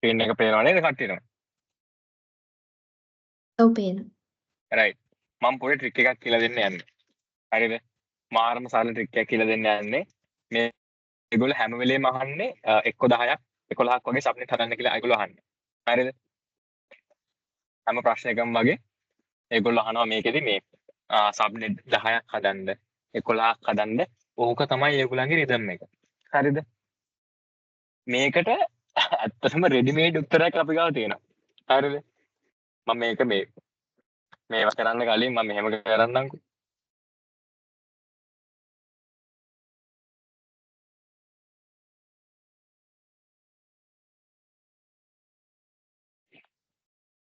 Screen එක පේනව නේද කට්ටියටම? ඔව් පේනවා. රයිට්. මම පොඩි ට්‍රික් එකක් කියලා දෙන්න යන්නේ. හරිද? මාරම සරල ට්‍රික් එකක් කියලා දෙන්න යන්නේ. මේගොල්ලෝ හැම වෙලේම අහන්නේ එක්ක 10ක් 11ක් වගේ සබ්නෙට් හදන්න කියලා ඒගොල්ලෝ අහන්නේ. හරිද? හැම ප්‍රශ්නයකම වගේ ඒගොල්ලෝ අහනවා මේකෙදි මේ සබ්නෙට් 10ක් හදන්න 11ක් හදන්න. ඕක තමයි ඒගොල්ලන්ගේ රිදම් එක. හරිද? මේකට ඇත්තටම රෙඩිමේඩ් උත්තරයක් අපි ගාව තියෙනවා. හරිද? මම මේක මේවා කරන්න කලින් මම මෙහෙම කරන්නම්කෝ.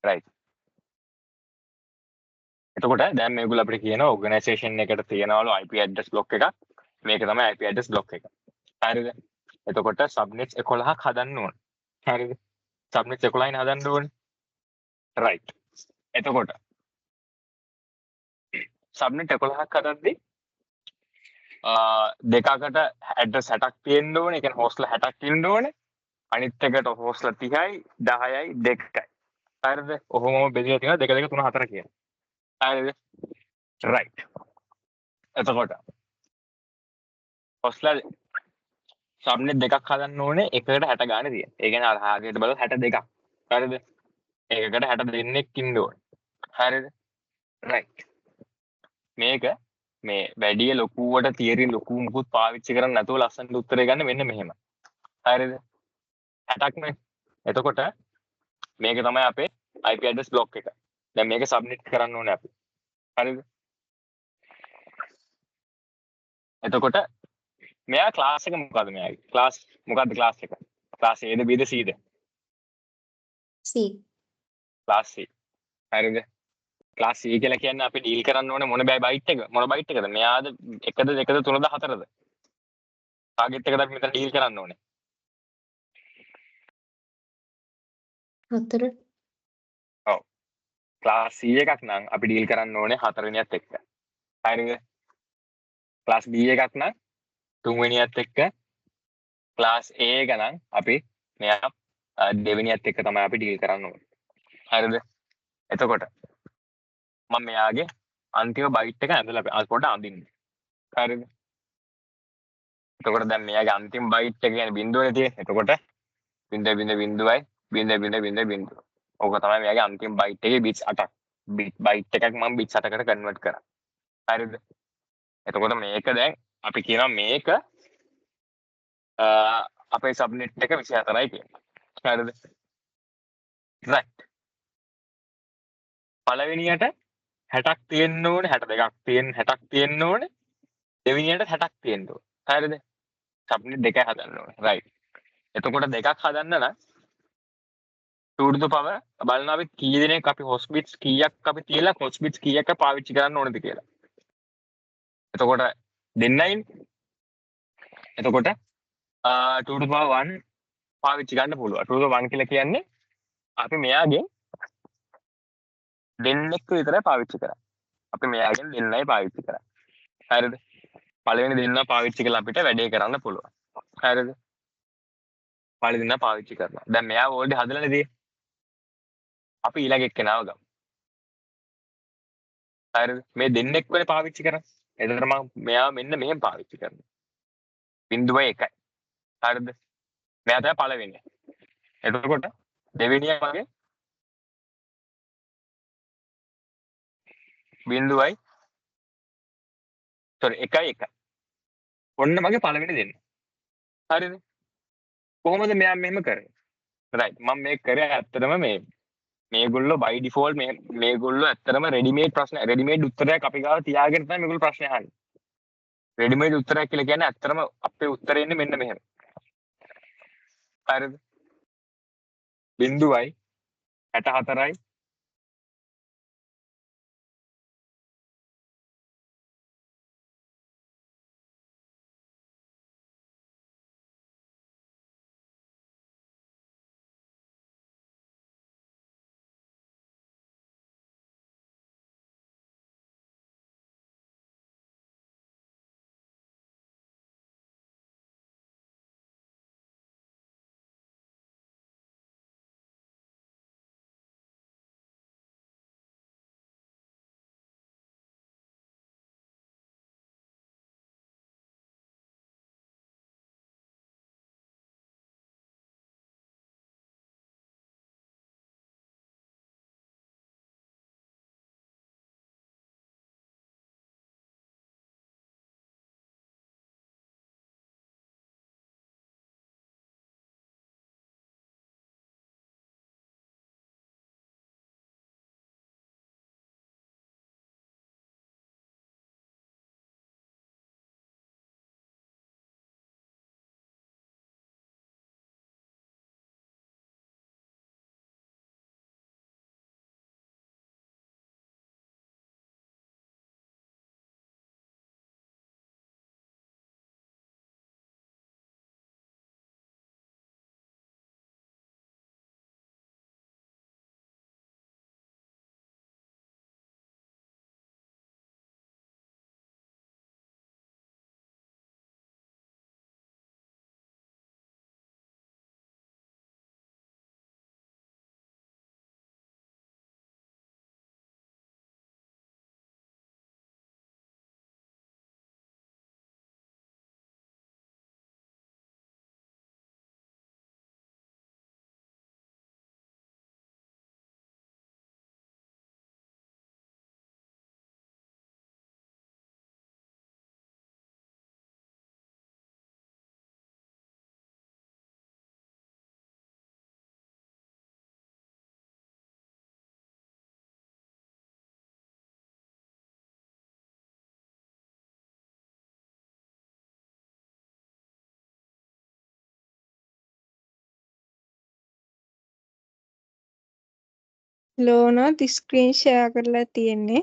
රයිට්. එතකොට දැන් මේගොල්ලෝ අපිට කියනවා ඕගනයිසේෂන් එකට තියනවලු IP ඇඩ්‍රස් බ්ලොක් එකක්. මේක තමයි IP ඇඩ්‍රස් බ්ලොක් එක. හරිද? එතකොට සබ්නෙට්ස් 11ක් හදන්න ඕන. හරිද? සබ්නෙට්ස් 11යින් හදන්න ඕනේ. රයිට්. එතකොට සබ්නෙට් 11ක් හදද්දී දෙකකට ඇඩ්‍රස් 60ක් තියෙන්න ඕනේ. ඒ කියන්නේ හෝස්ට්ලා 60ක් තියෙන්න ඕනේ. අනිත් එකට හෝස්ට්ලා 30යි 10යි 2යි. හරිද? ඔහොමම බෙදලා තියෙනවා 2 2 3 4 කියලා. හරිද? රයිට්. එතකොට හෝස්ට්ලා සබ්නෙට් දෙකක් හදන්න ඕනේ එකකට 60 ගානේ තියෙන. ඒ කියන්නේ අර හාගේට බලලා 62ක්. හරිද? එකකට 60 දෙන්නෙක් ඉන්න ඕනේ. හරිද? රයිට්. මේක මේ වැඩි ලොකුවට තියරි ලොකු මුකුත් පාවිච්චි කරන්නේ නැතුව ලස්සනට උත්තරේ ගන්න මෙන්න මෙහෙම. හරිද? 60ක් නේ. එතකොට මේක තමයි අපේ IP address block එක. දැන් මේක සබ්මිට් කරන්න ඕනේ අපි. හරිද? එතකොට මෙයා ක්ලාස් එක මොකද්ද මෙයාගේ? ක්ලාස් මොකද්ද ක්ලාස් එක? ක්ලාස් A ද B ද C ද? C. Class C. හරිද? ක්ලාස් C කියලා කියන්නේ අපි ඩීල් කරන්න ඕනේ මොන බයිට් එක? මොන බයිට් එකද? මෙයාද 1ද 2ද 3ද 4ද? ටාගට් එකද අපි මෙතන ඩීල් කරන්න ඕනේ. 4. ඔව්. ක්ලාස් C එකක් නම් අපි ඩීල් කරන්න ඕනේ 4 වෙනියත් එක්ක. හරිද? ක්ලාස් B එකක් නම් 3 වෙනියත් එක්ක. ක්ලාස් A එක නම් අපි මෙයා දෙවෙනියත් එක්ක තමයි අපි ඩීල් කරන්න ඕනේ. හරිද? එතකොට මම මෙයාගේ අන්තිම බයිට් එක ඇඳලා පොඩ්ඩක් අඳින්න. හරිද? එතකොට දැන් මෙයාගේ අන්තිම බයිට් එක කියන්නේ බිඳුවනේ තියෙන්නේ. එතකොට 0.0.0.0. ඕක තමයි මෙයාගේ අන්තිම බයිට් එකේ බිට්ස් 8ක්. බයිට් එකක් මම බිට්ස් 8කට කන්වර්ට් කරා. හරිද? එතකොට මේක දැන් අපි කියනවා මේක අපේ සබ්නෙට් එක 24යි කියලා. හරිද? රයිට්. පළවෙනියට 60ක් තියෙන්න ඕනේ 60ක් තියෙන්න ඕනේ. දෙවෙනියට 60ක් තියෙන්න ඕනේ. හරිද? සබ්නෙට් දෙකයි හදන්න ඕනේ. රයිට්. එතකොට දෙකක් හදන්න නම් 2 to the power බලන්න අපි කී දෙනෙක් අපි හොස්පිට්ස් කීයක් අපි තියලා හොස්පිට්ස් කීයක් පාවිච්චි කරන්න ඕනද කියලා. එතකොට දෙන්නයිනේ. එතකොට 2 to the power 1 පාවිච්චි ගන්න පුළුවන්. 2 to the 1 කියලා කියන්නේ අපි මෙයාගෙන් දෙන්නෙක් විතරයි පාවිච්චි කරන්නේ. අපි මෙයාගෙන් දෙන්නයි පාවිච්චි කරන්නේ. හරිද? පළවෙනි දෙන්නා පාවිච්චි කරලා අපිට වැඩේ කරන්න පුළුවන්. හරිද? පළවෙනි දෙන්නා පාවිච්චි කරනවා. දැන් මෙයා ඕල්රෙඩි හදලානේ තියෙන්නේ. අපි ඊළඟ එක්කෙනාව ගමු. හරිද? මේ දෙන්නෙක් වෙලේ පාවිච්චි කරන්නේ. එතකොට මම මෙයා මෙන්න මෙහෙම පාවිච්චි කරනවා. 0.1යි. හරිද? මෙයා තමයි පළවෙනි. එතකොට දෙවෙනියා වගේ 0.1යි. sorry 1යි. ඔන්න මගේ පළවෙනි දෙන්න. හරිද? කොහොමද මෙයා මෙහෙම කරේ? රයිට්. මම මේක කරේ ඇත්තටම මේගොල්ලෝ by default මේගොල්ලෝ ඇත්තටම රෙඩිමේඩ් උත්තරයක් අපි ගාව තියාගෙන තමයි මේගොල්ලෝ ප්‍රශ්නේ අහන්නේ. රෙඩිමේඩ් උත්තරයක් කියලා කියන්නේ ඇත්තටම අපේ උත්තරේ එන්නේ මෙන්න මෙහෙම. හරිද? 0යි 64යි ලෝනොත් ස්ක්‍රීන් ෂෙයා කරලා තියෙන්නේ.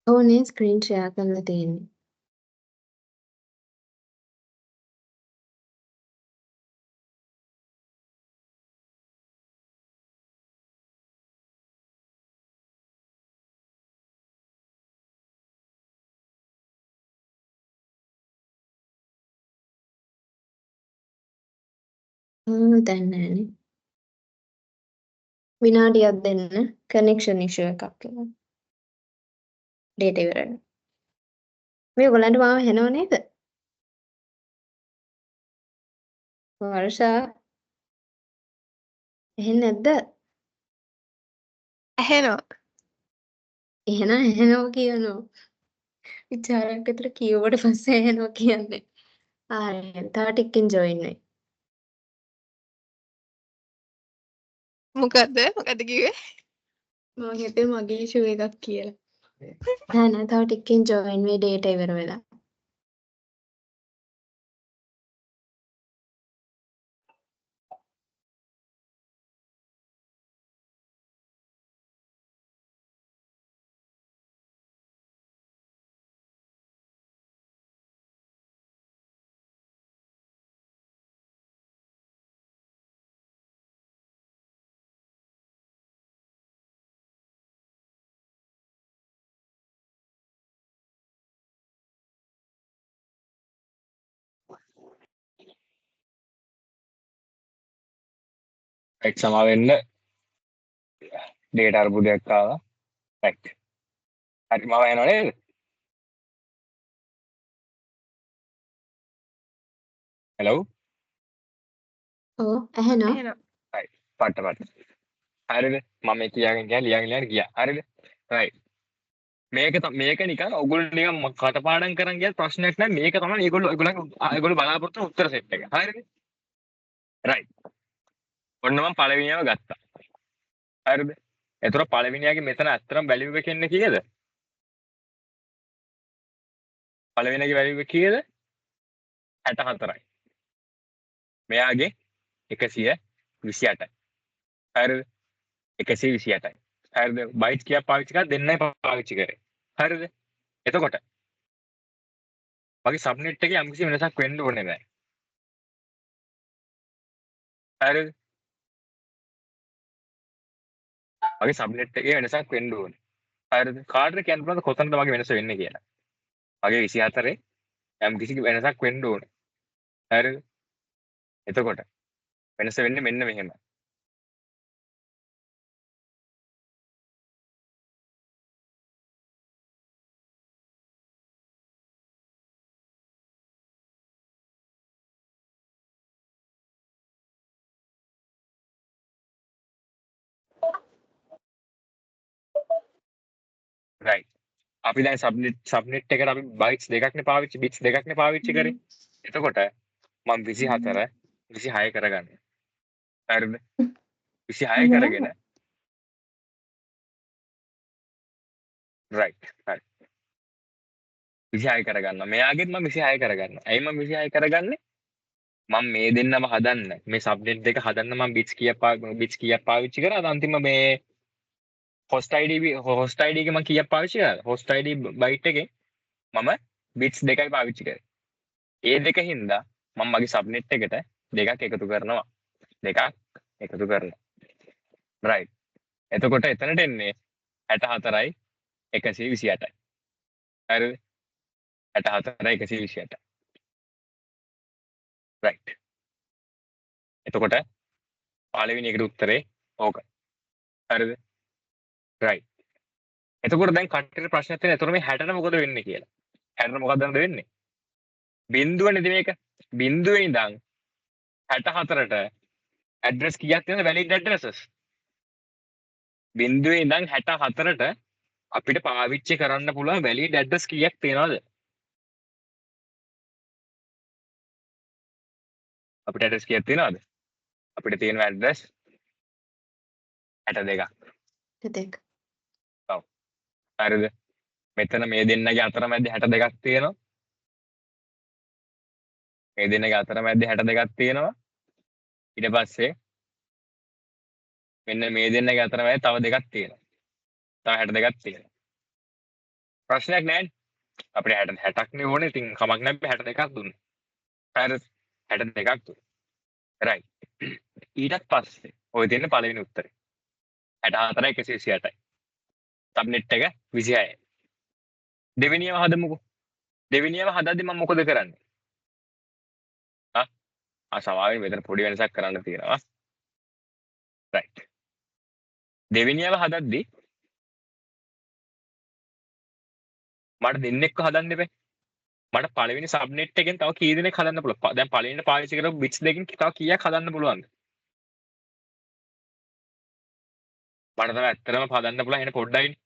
ඕනේ ස්ක්‍රීන් ෂෙයා කරලා තියෙන්නේ. දැන් නෑනේ. විනාඩියක් දෙන්න කනෙක්ෂන් ඉෂුව එකක් කියලා. ඩේටා ඉවරයි. මේ ඔයගලන්ට මාව ඇහෙනව නේද? වර්ෂා ඇහෙන්නේ නැද්ද? ඇහෙනවා. එහෙනම් ඇහෙනවා කියනවා. විචාරයක් විතර කියුවට පස්සේ ඇහෙනවා කියන්නේ. හරි. තව ටිකකින් ජොයින් වෙයි. මොකද්ද කිව්වේ? මම හිතුවේ මගේ ඉෂුව එකක් කියලා. නෑ තව ටිකකින් ජොයින් වෙයි ඩේටා ඉවර වෙලා. රයිට් සමා වෙන්න ඩේටා අර්බුදයක් ආවා. රයිට්. හරි මම එනවා නේද? හෙලෝ. ඔව් ඇහෙනවා. ඇහෙනවා. රයිට්. පට්ට. හරිද? මම මේ කියාගෙන ලියගෙන ගියා. හරිද? රයිට්. මේක නිකන් ඔයගොල්ලෝ නිකන් කටපාඩම් කරන් ගියත් ප්‍රශ්නයක් නැහැ. මේක තමයි ඒගොල්ලෝ බලාපොරොත්තු වෙන උත්තර සෙට් එක. හරිද? රයිට්. ඔන්න මම පළවෙනියව ගත්තා. හරිද? එතකොට පළවෙනියගේ මෙතන ඇත්තටම වැලියු එක එන්නේ කීයද? පළවෙනියගේ වැලියු එක කීයද? 64යි. මෙයාගේ 128යි. හරිද? 128යි. හරිද? බයිට් කීයක් පාවිච්චි කරා දෙන්නයි පාවිච්චි කරේ. හරිද? එතකොට මගේ සබ්නෙට් එකේ යම්කිසි වෙනසක් වෙන්න ඕනේ නැහැ. හරිද? මගේ සබ්නෙට් එකේ වෙනසක් වෙන්න ඕනේ. හරිද? කාටද කියන්න පුළුවන්ද කොතනද මගේ වෙනස වෙන්නේ කියලා? මගේ 24 යම්කිසි වෙනසක් වෙන්න ඕනේ. හරිද? එතකොට වෙනස වෙන්නේ මෙන්න මෙහෙම. රයිට්. අපි දැන් සබ්නෙට් එකට අපි බයිට්ස් දෙකක්නේ පාවිච්චි බිට්ස් දෙකක්නේ පාවිච්චි කරේ. එතකොට මම 24 26 කරගන්න. හරිද? 26 කරගෙන රයිට්. හරි. 26 කරගන්නවා. මෙයාගෙත් මම 26 කරගන්නවා. ඇයි මම 26 කරගන්නේ? මම මේ දෙන්නම හදන්න මේ සබ්නෙට් දෙක හදන්න මම බිට්ස් කීයක් පාවිච්චි කරාද අන්තිම මේ host id එකේ මම කීයක් පාවිච්චි කරාද? host id බයිට් එකේ මම බිට්ස් දෙකයි පාවිච්චි කරේ. ඒ දෙක හින්දා මම මගේ සබ්නෙට් එකට දෙකක් එකතු කරනවා. දෙකක් එකතු කරනවා. රයිට්. එතකොට එතනට එන්නේ 64යි 128යි. හරිද? 64යි 128යි. රයිට්. එතකොට පළවෙනි එකට උත්තරේ ඕකයි. හරිද? රයිට්. එතකොට දැන් කට්ටියට ප්‍රශ්නයක් තියෙනවා. එතකොට මේ 60ට මොකද වෙන්නේ කියලා. 60ට මොකක්ද වෙන්නේ? බිඳුවනේ මේක. බිඳුවේ ඉඳන් 64ට ඇඩ්‍රස් කීයක් තියෙනවද වැලිඩ් ඇඩ්‍රසස්? බිඳුවේ ඉඳන් 64ට අපිට පාවිච්චි කරන්න පුළුවන් වැලිඩ් ඇඩ්‍රස් කීයක් තියෙනවද? අපිට ඇඩ්‍රස් කීයක් තියෙනවද? අපිට තියෙන ඇඩ්‍රස් 62ක්. දෙක. ඔව්. හරිද? මෙතන මේ දෙන්නගේ අතරමැද 62ක් තියෙනවා. මේ දෙන්නගේ අතරමැද 62ක් තියෙනවා. ඊට පස්සේ මෙන්න මේ දෙන්නගේ අතරමැද තව දෙකක් තියෙනවා. තව 62ක් තියෙනවා. ප්‍රශ්නයක් නැහැ. අපිට 60ක් නේ ඕනේ. ඉතින් කමක් නැහැ 62ක් දුන්නා. හරිද? 62ක් දුන්නා. right. ඊටත් පස්සේ ඔය තියෙන පළවෙනි උත්තරේ 64 128යි. සබ්නෙට් එක 26යි. දෙවෙනියව හදමුකෝ. දෙවෙනියව හදද්දි මම මොකද කරන්නේ? සමාවෙන් මෙතන පොඩි වෙනසක් කරන්න තියෙනවා. right. දෙවෙනියව හදද්දි මට දෙන්නෙක්ව හදන්න එපා. මට පළවෙනි සබ්නෙට් එකෙන් තව කී දෙනෙක් හදන්න පුළුවන්? දැන් පළවෙනිට පාවිච්චි කරපු බිට්ස් දෙකෙන් තව කීයක් හදන්න පුළුවන්ද? මට තමයි ඇත්තටම හදන්න පුළුවන් එන පොඩ්ඩයිනේ.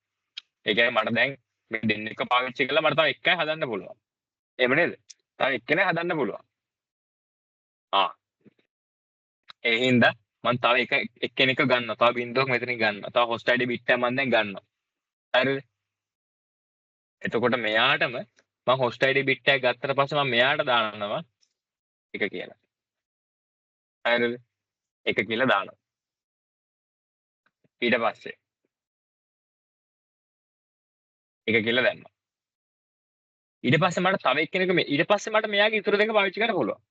ඒ කියන්නේ මට දැන් මේ දෙන්නෙක්ව පාවිච්චි කරලා මට තව එකයි හදන්න පුළුවන්. එහෙම නේද? තව එක්කෙනෙක් හදන්න පුළුවන්. ඒ හින්දා මම තව එක්කෙනෙක් ගන්නවා. තව බින්දුවක් මෙතනින් ගන්නවා. තව host id bit එක මම දැන් ගන්නවා. හරිද? එතකොට මෙයාටම මම host id bit එක ගත්තට පස්සේ මම මෙයාට දානවා 1 කියලා. හරිද? 1 කියලා දානවා. ඊට පස්සේ 1 කියලා දැම්මා. ඊට පස්සේ මට තව එක්කෙනෙක් ඊට පස්සේ මට මෙයාගේ ඉතුරු දෙක පාවිච්චි කරන්න පුළුවන්.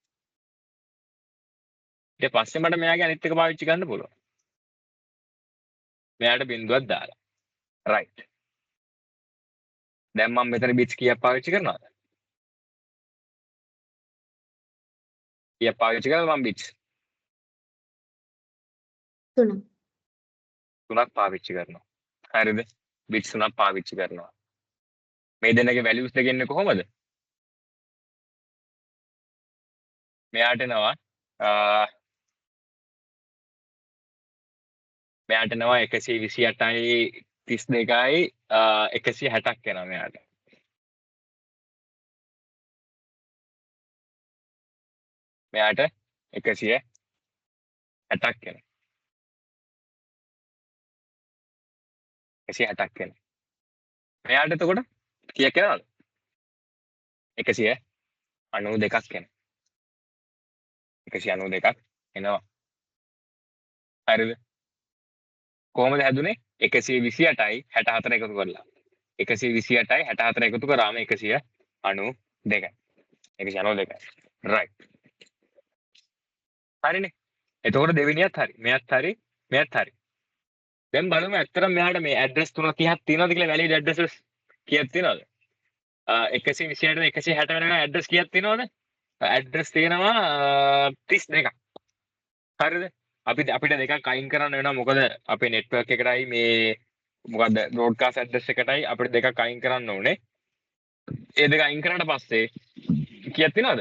ඊට පස්සේ මට මෙයාගේ අනිත් එක පාවිච්චි කරන්න පුළුවන්. මෙයාට බින්දුවක් දාලා. right. දැන් මම මෙතන බිට්ස් කීයක් පාවිච්චි කරනවද? කීයක් පාවිච්චි කරනවද මම බිට්ස්? 3. 3ක් පාවිච්චි කරනවා. හරිද? බිට්ස් 3ක් පාවිච්චි කරනවා. මේ දෙන්නගේ වැලියුස් දෙක එන්නේ කොහොමද? මෙයාට එනවා මෙයාට එනවා 128යි 32යි 160ක් එනවා මෙයාට. මෙයාට 160ක් එනවා. 160ක් එනවා. මෙයාට එතකොට කීයක් එනවද? 192ක් එනවා. 192ක් එනවා. හරිද? කොහොමද හැදුනේ? 128යි 64 එකතු කරලා. 128යි 64 එකතු කරාම 192යි. 192යි. right. හරිනේ. එතකොට දෙවෙනියත් හරි. මෙයත් හරි. මෙයත් හරි. දැන් බලමු ඇත්තටම මෙයාට මේ ඇඩ්‍රස් 330ක් තියෙනවද කියලා වැලිඩ් ඇඩ්‍රසස් කීයක් තියෙනවද? 128 160 වෙනකන් ඇඩ්‍රස් කීයක් තියෙනවද? ඇඩ්‍රස් තියෙනවා 32ක්. හරිද? අපිට දෙකක් අයින් කරන්න වෙනවා. මොකද අපේ නෙට්වර්ක් එකටයි මේ මොකද්ද බ්‍රෝඩ්කාස්ට් ඇඩ්‍රස් එකටයි අපිට දෙකක් අයින් කරන්න ඕනේ. ඒ දෙක අයින් කරාට පස්සේ කීයක් තියෙනවද?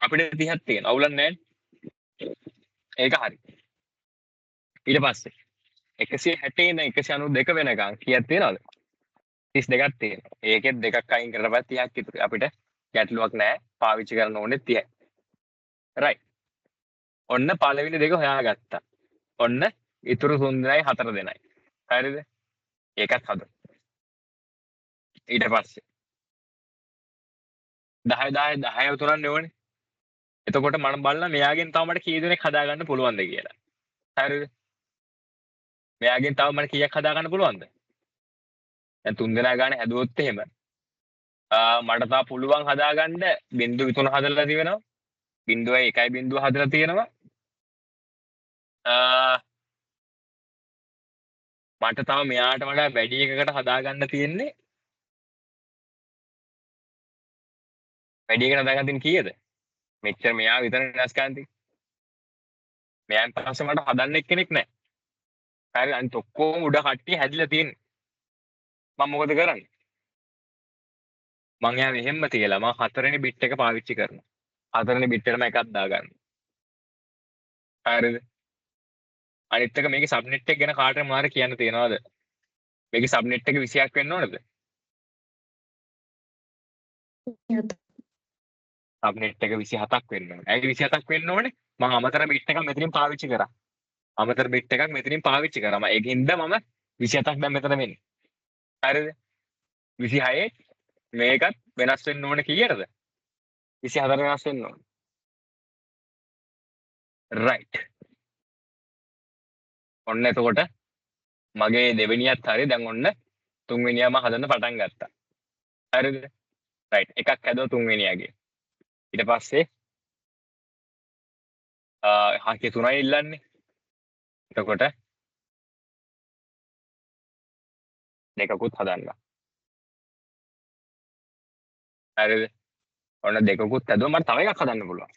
අපිට 30ක් තියෙනවා. අවුලක් නැහැ. ඒක හරි. ඊට පස්සේ 160 ඉඳන් 192 වෙනකන් කීයක් තියෙනවද? 32ක් තියෙනවා. ඒකෙත් දෙකක් අයින් කරලා බලද්දි 30ක් ඉතුරු. අපිට ගැටලුවක් නැහැ. පාවිච්චි කරන්න ඕනේ 30යි. right. ඔන්න පළවෙනි දෙක හොයාගත්තා. ඔන්න ඉතුරු 3 දෙනයි 4 දෙනයි. හරිද? ඒකත් හදමු. ඊට පස්සේ 10 10 10 උතුරන්නේ ඕනේ. එතකොට මම බලන්න මෙයාගෙන් තව මට කී දෙනෙක් හදාගන්න පුළුවන්ද කියලා. හරිද? මෙයාගෙන් තව මට කීයක් හදාගන්න පුළුවන්ද? දැන් 3 දෙනා ගානේ හැදුවොත් එහෙම මට තා පුළුවන් හදාගන්න බිංදු 3 හදලා තියෙනවා. බිංදුවයි 1යි බිංදුව හදලා තියෙනවා. මට තව මෙයාට වඩා වැඩි එකකට හදාගන්න තියෙන්නේ. වැඩි එකකට හදාගන්න තියෙන කීයද? මෙච්චර මෙයා විතර වෙනස් ගන්න තියෙන්නේ. මෙයන් පස්සේ මට හදන්න එක්කෙනෙක් නැහැ. හරි අනිත් ඔක්කොම උඩ කට්ටිය හැදිලා තියෙන්නේ. මම මොකද කරන්නේ? මං එයා මෙහෙම තියලා මම 4 වෙනි බිට් එක පාවිච්චි කරනවා. 4 වෙනි බිට් එකටම එකක් දාගන්න. හරිද? අනිත් එක මේකේ සබ්නෙට් එක ගැන කාටද මොනවාරි කියන්න තියනවද? මේකේ සබ්නෙට් එක 26ක් වෙන්න ඕනද? සබ්නෙට් එක 27ක් වෙන්න ඕනේ. ඇයි 27ක් වෙන්න ඕනේ? මම අමතර බිට් එකක් මෙතනින් පාවිච්චි කරා. අමතර බිට් එකක් මෙතනින් පාවිච්චි කරා. මම ඒකින්ද මම 27ක් දැන් මෙතන වෙන්නේ. හරිද? 26 මේකත් වෙනස් වෙන්න ඕනේ කීයටද? 24 වෙනස් වෙන්න ඕනේ. right. ඔන්න එතකොට මගේ දෙවෙනියත් හරි දැන් ඔන්න තුන්වෙනියම හදන්න පටන් ගත්තා. හරිද? right. එකක් හැදුවා තුන්වෙනියගේ. ඊට පස්සේ හාකේ 3යි ඉල්ලන්නේ. එතකොට දෙකකුත් හදන්න. හරිද? ඔන්න දෙකකුත් හැදුවා මට තව එකක් හදන්න පුළුවන්.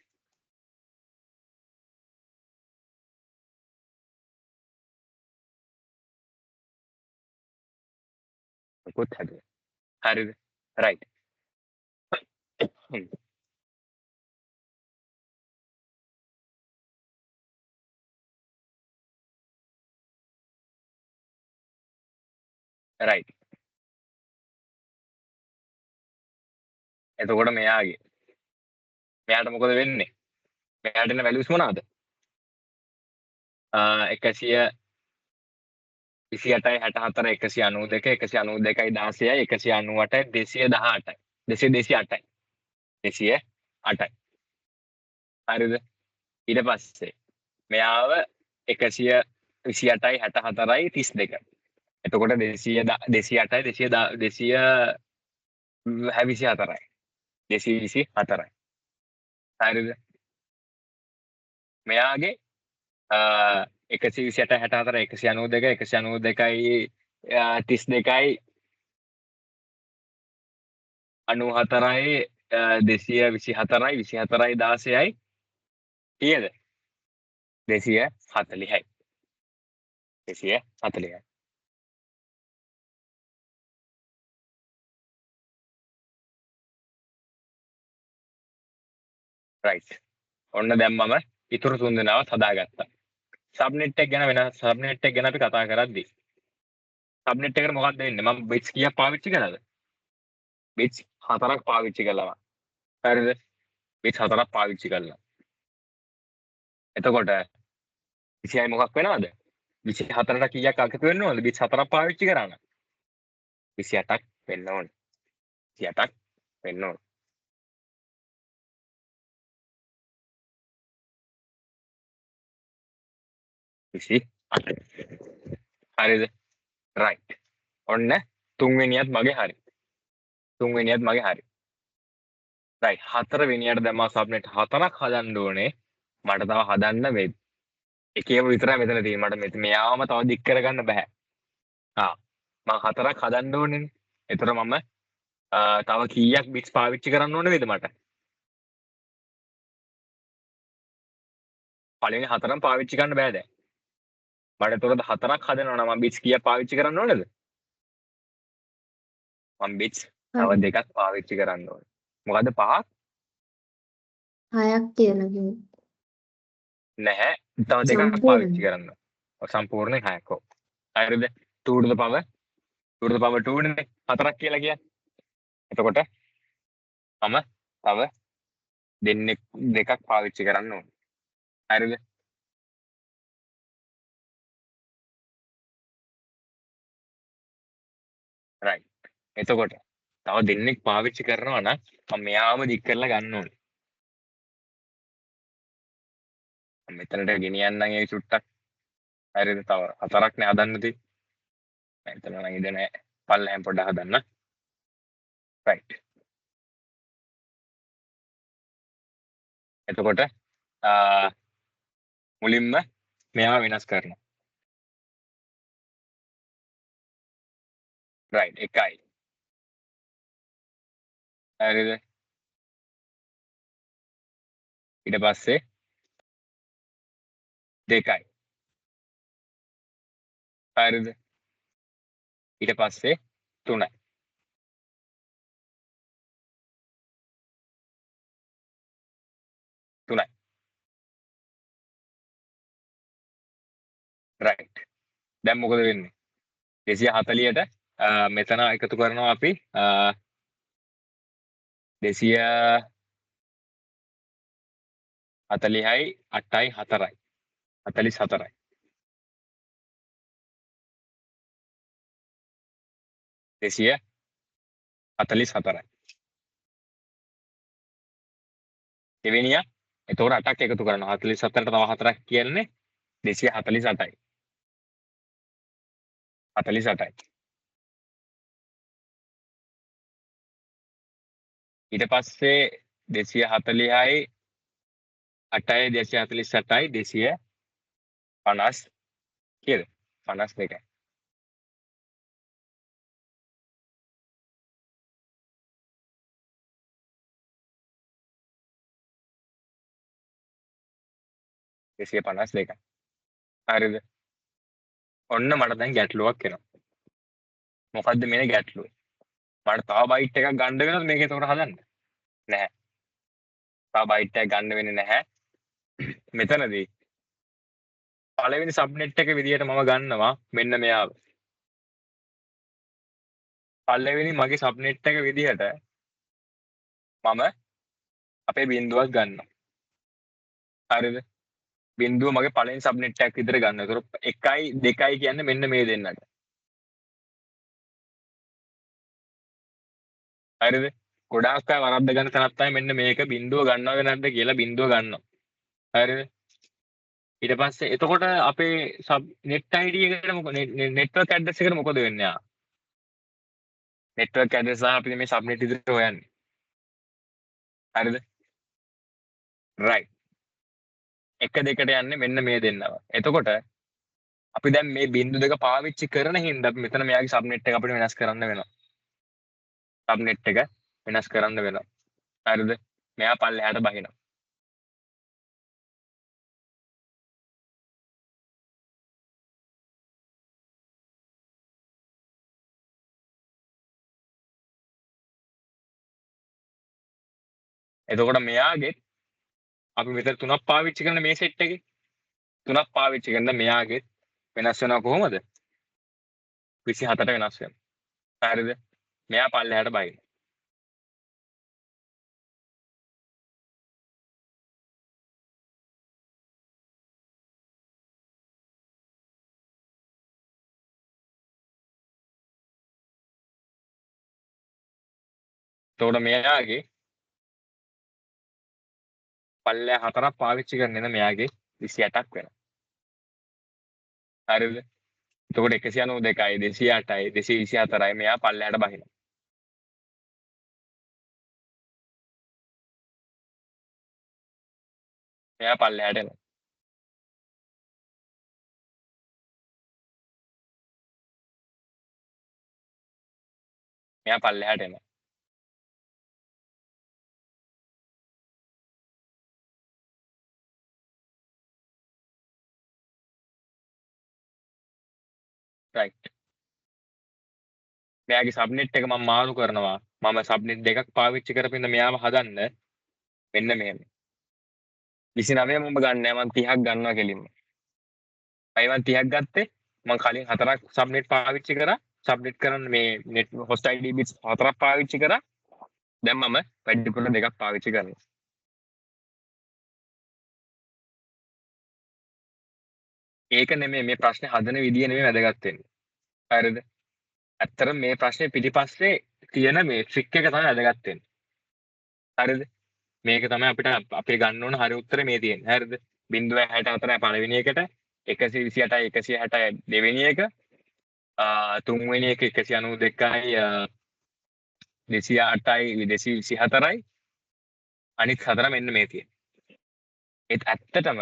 දෙකකුත් හැදුවා. හරිද? right. right. එතකොට මෙයාට මොකද වෙන්නේ? මෙයාට එන වැලියුස් මොනවාද? 128යි 64 192 192යි 16යි 198යි 218යි 208යි. හරිද? ඊට පස්සේ මෙයාව 128යි 64යි 32. එතකොට 208යි 224යි 224යි. හරිද? මෙයාගේ 128යි 64යි 192යි 192යි 32යි 94යි 224යි 24යි 16යි කීයද? 240යි. 240යි. right. ඔන්න දැන් මම ඉතුරු තුන් දෙනාවත් හදාගත්තා. සබ්නෙට් එක ගැන අපි කතා කරද්දී සබ්නෙට් එකට මොකක්ද වෙන්නේ? මම බිට්ස් කීයක් පාවිච්චි කළාද? බිට්ස් 4ක් පාවිච්චි කළා. හරිද? බිට්ස් 4ක් පාවිච්චි කළා. එතකොට 26 මොකක් වෙනවද? 24ට කීයක් අකතු වෙන්න ඕනද? බිට්ස් 4ක් පාවිච්චි කරා නම් 28ක් වෙන්න ඕනේ. 28ක් වෙන්න ඕනේ. හරිද? right. ඔන්න තුන්වෙනියත් මගේ හරි. right. හතරවෙනියට දැන් මම සබ්නෙට් 4ක් හදන්න ඕනේ. මට තව හදන්න වෙයි. එකේම විතරයි මෙතන තියෙන්නේ. මට මෙයාවම තව දික් කරගන්න බෑ. මම 4ක් හදන්න ඕනේනේ. ඒතර මම තව කීයක් බිට්ස් පාවිච්චි කරන්න ඕනේ වේද මට? පළවෙනි 4ම පාවිච්චි කරන්න බෑ දැන්. මට ඒතකොට 4ක් හදනවා නම් මම බිට්ස් කීයක් පාවිච්චි කරන්න ඕනේද? මම බිට්ස් තව දෙකක් පාවිච්චි කරන්න ඕනේ. මොකද්ද 5ක්? 6ක් කියලා කිව්වා. නැහැ. තව දෙකක් පාවිච්චි කරන්න. සම්පූර්ණයෙන් 6ක්. ඔව්. හරිද? 2 to the power 2 නේ 4ක් කියලා කියන්නේ. එතකොට මම තව දෙකක් පාවිච්චි කරන්න ඕනේ. හරිද? right. එතකොට තව දෙන්නෙක් පාවිච්චි කරනවා නම් මම මෙයාම දික් කරලා ගන්න ඕනේ. මම මෙතනට ගෙනියන්නම් ඒ චුට්ටක්. හරිද? තව 4ක් නේ හදන්න තියෙන්නේ. මෙතන නම් ඉඳ නැහැ. පල්ලෙහෙන් පොඩ්ඩක් හදන්න. right. එතකොට මුලින්ම මෙයාව වෙනස් කරනවා. right. 1යි. හරිද? ඊට පස්සේ 2යි. හරිද? ඊට පස්සේ 3යි. right. දැන් මොකද වෙන්නේ? 240ට මෙතන එකතු කරනවා අපි 200 40යි 8යි 4යි 44යි. දෙසිය 44යි. දෙවෙනිය එතකොට 8ක් එකතු කරනවා 44ට තව 4ක් කියන්නේ 248යි. 48යි. ඊට පස්සේ 240යි 8යි 248යි 250 කීයද? 52යි. දෙසිය 52යි. හරිද? ඔන්න මට දැන් ගැටලුවක් එනවා. මොකද්ද මේ ගැටලුව? මට තව බයිට් එකක් ගන්න වෙනවද මේක ඒතකොට හදන්න? නැහැ. තව බයිට් එකක් ගන්න වෙන්නේ නැහැ. මෙතනදී පළවෙනි සබ්නෙට් එක විදියට මම ගන්නවා මෙන්න මෙයාව. පළවෙනි මගේ සබ්නෙට් එක විදියට මම අපේ බිඳුවක් ගන්නවා. හරිද? බිඳුව මගේ පළවෙනි සබ්නෙට් එකක් විදියට ගන්නවා. ඒතකොට 1යි 2යි කියන්නේ මෙන්න මේ දෙන්නට. හරිද? ගොඩාක් අය වරද්ද ගන්න තැනක් තමයි මෙන්න මේක බිඳුව ගන්නවද නැද්ද කියලා බිඳුව ගන්නවා. හරිද? ඊට පස්සේ එතකොට අපේ සබ් net ID එකට මොකද network address එකට මොකද වෙන්නේ? network address අපි මේ subnet විදිහට හොයන්නේ. හරිද? right. 1 2ට යන්නේ මෙන්න මේ දෙන්නව. එතකොට අපි දැන් මේ බිංදු දෙක පාවිච්චි කරන හින්දා අපි මෙතන මෙයාගේ subnet එක අපිට වෙනස් කරන්න වෙනවා. subnet එක වෙනස් කරන්න වෙනවා. හරිද? මෙයා පල්ලෙහාට බහිනවා. එතකොට මෙයාගේ අපි මෙතන 3ක් පාවිච්චි කරන මේ සෙට් එකේ 3ක් පාවිච්චි කරන මෙයාගේ වෙනස් වෙනවා කොහොමද? 27ට වෙනස් වෙනවා. හරිද? මෙයා පල්ලෙහාට බහිනවා. එතකොට මෙයාගේ පල්ලෙහා 4ක් පාවිච්චි කරන නේද මෙයාගේ 28ක් වෙනවා. හරිද? එතකොට 192යි 208යි 224යි මෙයා පල්ලෙහාට බහිනවා. මෙයා පල්ලෙහාට එනවා. මෙයා පල්ලෙහාට එනවා. right. මෙයාගේ සබ්නෙට් එක මම මාරු කරනවා. මම සබ්නෙට් දෙකක් පාවිච්චි කරපින්ද මෙයාව හදන්න මෙන්න මෙහෙම. 29 මම ගන්නෑ මම 30ක් ගන්නවා කෙලින්ම. අය මම 30ක් ගත්තේ මම කලින් 4ක් සබ්නෙට් පාවිච්චි කරා. සබ්නෙට් කරන්න මේ net host id bits 4ක් පාවිච්චි කරා. දැන් මම වැඩිපුර දෙකක් පාවිච්චි කරනවා. ඒක නෙමෙයි මේ ප්‍රශ්නේ හදන විදිය නෙමෙයි වැදගත් වෙන්නේ. හරිද? ඇත්තටම මේ ප්‍රශ්නේ පිටිපස්සේ තියෙන මේ ට්‍රික් එක තමයි වැදගත් වෙන්නේ. හරිද? මේක තමයි අපිට අපේ ගන්න ඕන හරි උත්තරේ මේ තියෙන්නේ. හරිද? 0.64යි පළවෙනි එකට 128යි 160යි දෙවෙනි එක තුන්වෙනි එක 192යි 208යි 224යි අනිත් හතර මෙන්න මේ තියෙන්නේ. ඒත් ඇත්තටම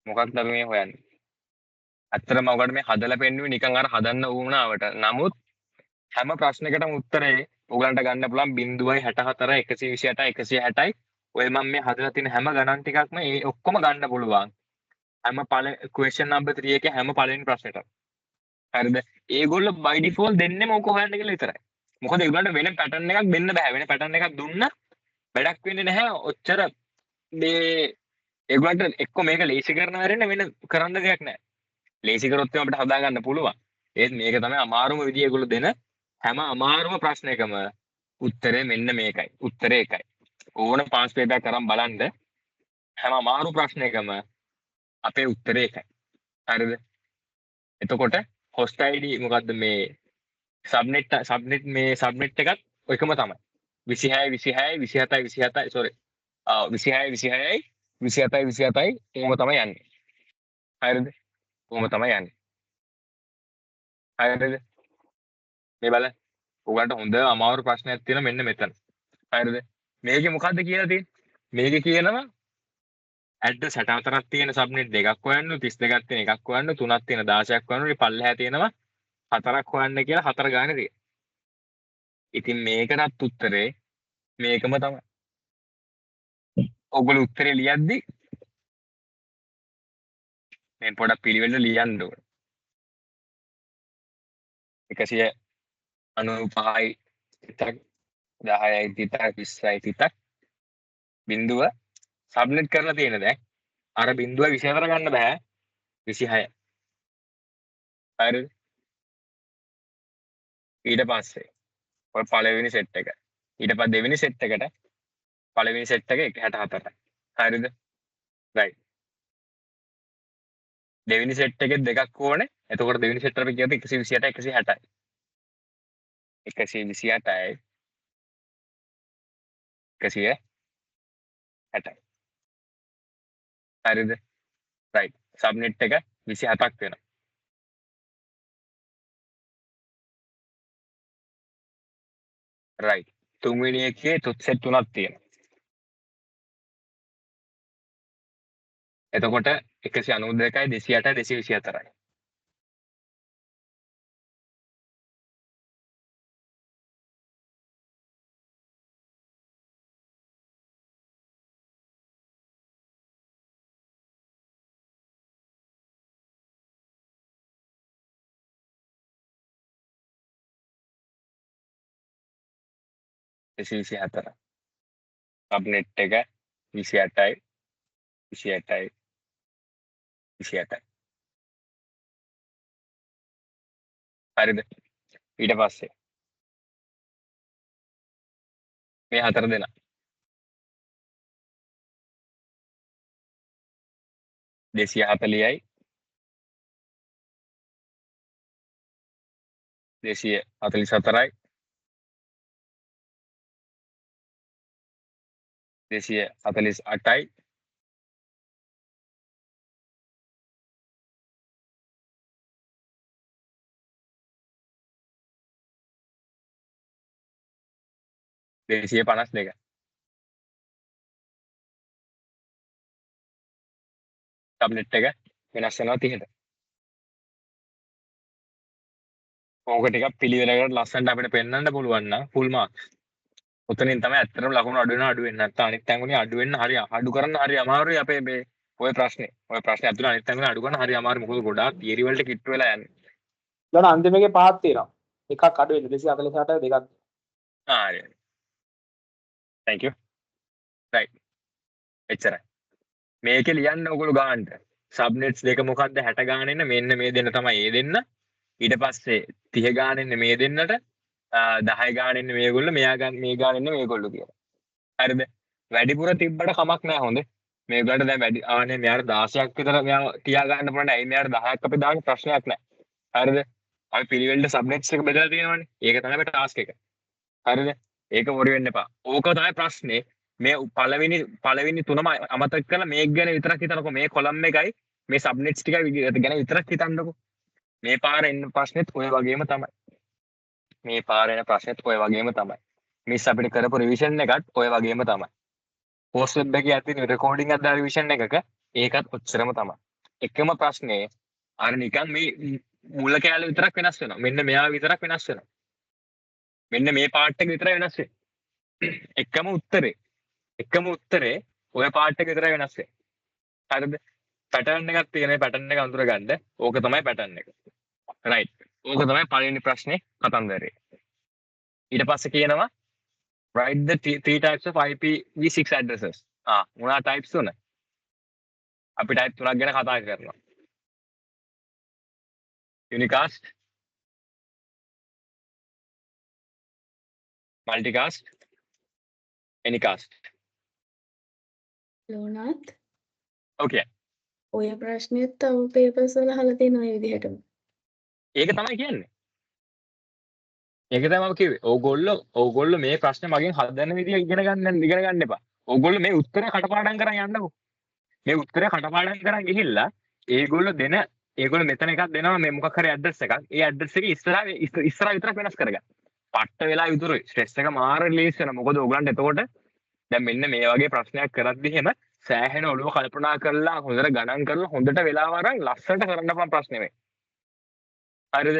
මොකක්ද අපි මේ හොයන්නේ? ඇත්තටම ඔකට මේ හදලා පෙන්නුවේ නිකන් අර හදන්න වුණාවට. නමුත් හැම ප්‍රශ්නයකටම උත්තරේ ඔයගලන්ට ගන්න පුළුවන් 0.64 128 160යි ඔය මම මේ හදලා තියෙන හැම ගණන් ටිකක්ම ඒ ඔක්කොම ගන්න පුළුවන්. හැම question number 3 එකේ හැම පළවෙනි ප්‍රශ්නෙටම. හරිද? ඒගොල්ලෝ by default දෙන්නේම ඕක හොයන්න කියලා විතරයි. මොකද ඒගොල්ලන්ට වෙන pattern එකක් දෙන්න බෑ. වෙන pattern එකක් දුන්නා වැඩක් වෙන්නේ නැහැ. ඔච්චර මේ ඒගොල්ලන්ට එක්ක මේක ලේසි කරන හැරෙන්න වෙන කරන්න දෙයක් නැහැ. ලේසි කරොත් අපිට හදා ගන්න පුළුවන්. ඒත් මේක තමයි අමාරුම විදිය ඒගොල්ලෝ දෙන හැම අමාරුම ප්‍රශ්නයකම උත්තරේ මෙන්න මේකයි. උත්තරේ එකයි. ඕන පාස් පේපර් කරන් බලන්න හැම අමාරු ප්‍රශ්නයකම අපේ උත්තරේ එකයි. හරිද? එතකොට host ID මොකද්ද මේ subnet මේ subnet එකත් එකම තමයි. 26 26 27 sorry 26 26යි 27 27යි කොහොම තමයි යන්නේ. හරිද? කොහොම තමයි යන්නේ. හරිද? මේ බලන්න. ඔයගලන්ට හොඳ අමාරු ප්‍රශ්නයක් තියෙනවා මෙන්න මෙතන. හරිද? මේකේ මොකද්ද කියලා තියෙන්නේ? මේකේ කියනවා ඇඩ්‍රස් 64ක් තියෙන සබ්නෙට් දෙකක් හොයන්න 32ක් තියෙන එකක් හොයන්න 3ක් තියෙන 16ක් හොයන්න මේ පල්ලෙහා තියෙනවා 4ක් හොයන්න කියලා 4 ගානේ තියෙනවා. ඉතින් මේකටත් උත්තරේ මේකම තමයි. ඔයගොල්ලෝ උත්තරේ ලියද්දි මේ පොඩක් පිළිවෙලට ලියන්න ඕනේ. 195යි 10යි 20යි 30යි බිඳුව සබ්නෙට් කරලා තියෙන දැන් අර බිඳුව 24 ගන්න බෑ 26. හරිද? ඊට පස්සේ ඔය පළවෙනි සෙට් එක. ඊට පස්සේ දෙවෙනි සෙට් එකට පළවෙනි සෙට් එක 164යි. හරිද? right. දෙවෙනි සෙට් එකේ දෙකක් ඕනේ. එතකොට දෙවෙනි සෙට් එකට කියද්දි 128යි 160යි. 128යි 160යි. හරිද? right. සබ්නෙට් එක 27ක් වෙනවා. right. තුන්වෙනි එකේ සෙට් තුනක් තියෙනවා. එතකොට 192යි 208යි 224යි. හතර සබ්නෙට් එක 28යි 28යි 28යි. හරිද? ඊට පස්සේ මේ හතර දෙනා 240යි 244යි 248යි 252. සබ්නෙට් එක වෙනස් වෙනවා 30ට. ඕක ටිකක් පිළිවෙලකට ලස්සනට අපිට පෙන්වන්න පුළුවන් නම් ෆුල් මාක්ස්. උතනින් තමයි ඇත්තටම ලකුණු අඩු වෙනවා නැත්නම් අනිත් තැන්වලින් අඩු වෙන්න හරි අඩු කරන්න හරි අමාරුයි අපේ මේ ඔය ප්‍රශ්නේ. ඔය ප්‍රශ්නේ ඇතුළේ අනිත් තැන්වලින් අඩු කරන්න හරි අමාරුයි. මොකද ගොඩාක් තියරි වලට කිට්ටු වෙලා යන්නේ. ඊළඟ අන්තිම එකේ පහක් තියෙනවා. එකක් අඩු වෙන්නේ 248යි දෙකක්. හරි. thank you. right. එච්චරයි. මේකේ ලියන්න ඕගොල්ලෝ ගානට. සබ්නෙට්ස් දෙක මොකක්ද 60 ගාන එන්න මෙන්න මේ දෙන්න තමයි ඒ දෙන්න. ඊට පස්සේ 30 ගාන එන්න මේ දෙන්නට 10 ගාන එන්න මේගොල්ලෝ මෙයා ගන්න මේ ගාන එන්න මේගොල්ලෝ කියලා. හරිද? වැඩිපුර තිබ්බට කමක් නැහැ හොඳ. මේගොල්ලන්ට දැන් වැඩි ආනේ මෙයාට 16ක් විතර මෙයා තියා ගන්න පුළුවන්. ඇයි මෙයාට 10ක් අපි දාන්නේ ප්‍රශ්නයක් නැහැ. හරිද? අපි පිළිවෙලට සබ්නෙට්ස් එක බෙදලා තියෙනවනේ. ඒක තමයි අපේ ටාස්ක් එක. හරිද? ඒක වොරි වෙන්න එපා. ඕක තමයි ප්‍රශ්නේ. මේ පළවෙනි තුනම අමතක කරලා මේක ගැන විතරක් හිතනකො මේ කොලම් එකයි මේ සබ්නෙට්ස් ටිකයි ගැන විතරක් හිතන්නකො. මේ පාර එන්න ප්‍රශ්නෙත් ඔය වගේම තමයි. මේ පාර එන ප්‍රශ්නෙත් ඔය වගේම තමයි. මිස් අපිට කරපු රිවිෂන් එකත් ඔය වගේම තමයි. පෝස්ට් වෙබ් එකේ ඇති රෙකෝඩින් එකක් දාන රිවිෂන් එකක ඒකත් ඔච්චරම තමයි. එකම ප්‍රශ්නේ අර නිකන් මේ මුල කෑල්ල විතරක් වෙනස් වෙනවා. මෙන්න මෙයා විතරක් වෙනස් වෙනවා. මෙන්න මේ පාර්ට් එක විතරයි වෙනස් වෙන්නේ. එකම උත්තරේ ඔය පාර්ට් එක විතරයි වෙනස් වෙන්නේ. හරිද? පැටර්න් එකක් තියෙන පැටර්න් එක අඳුර ගන්න. ඕක තමයි පැටර්න් එක. right. ඕක තමයි පළවෙනි ප්‍රශ්නේ කතන්දරේ. ඊට පස්සේ කියනවා write the three types of IPv6 addresses. මොනවා types තුන? අපි type තුනක් ගැන කතා කරනවා. unicast, multicast, anycast. ලෝනාත් ඕකේ. ඔය ප්‍රශ්නෙත් තව පේපර්ස් වල අහලා තියෙන ඔය විදිහටම. ඒක තමයි කියන්නේ. ඒක තමයි මම කිව්වේ. ඕගොල්ලෝ මේ ප්‍රශ්නේ මගෙන් හදන විදිය ඉගෙන ගන්න එපා. ඕගොල්ලෝ මේ උත්තරේ කටපාඩම් කරන් යන්නකෝ. මේ උත්තරේ කටපාඩම් කරන් ගිහිල්ලා ඒගොල්ලෝ මෙතන එකක් දෙනවා මේ මොකක් හරි ඇඩ්‍රස් එකක්. ඒ ඇඩ්‍රස් එක ඉස්සරහ විතරක් වෙනස් කරගන්න. පට්ට වෙලා විතරයි. ස්ට්‍රෙස් එක මාර රිලීස් වෙනවා. මොකද ඕගලන්ට එතකොට දැන් මෙන්න මේ වගේ ප්‍රශ්නයක් කරද්දි එහෙම සෑහෙන ඔළුව කල්පනා කරලා හොඳට ගණන් කරලා හොඳට වෙලාව අරන් ලස්සනට කරන්න පුළුවන් ප්‍රශ්නේ මේ. හරිද?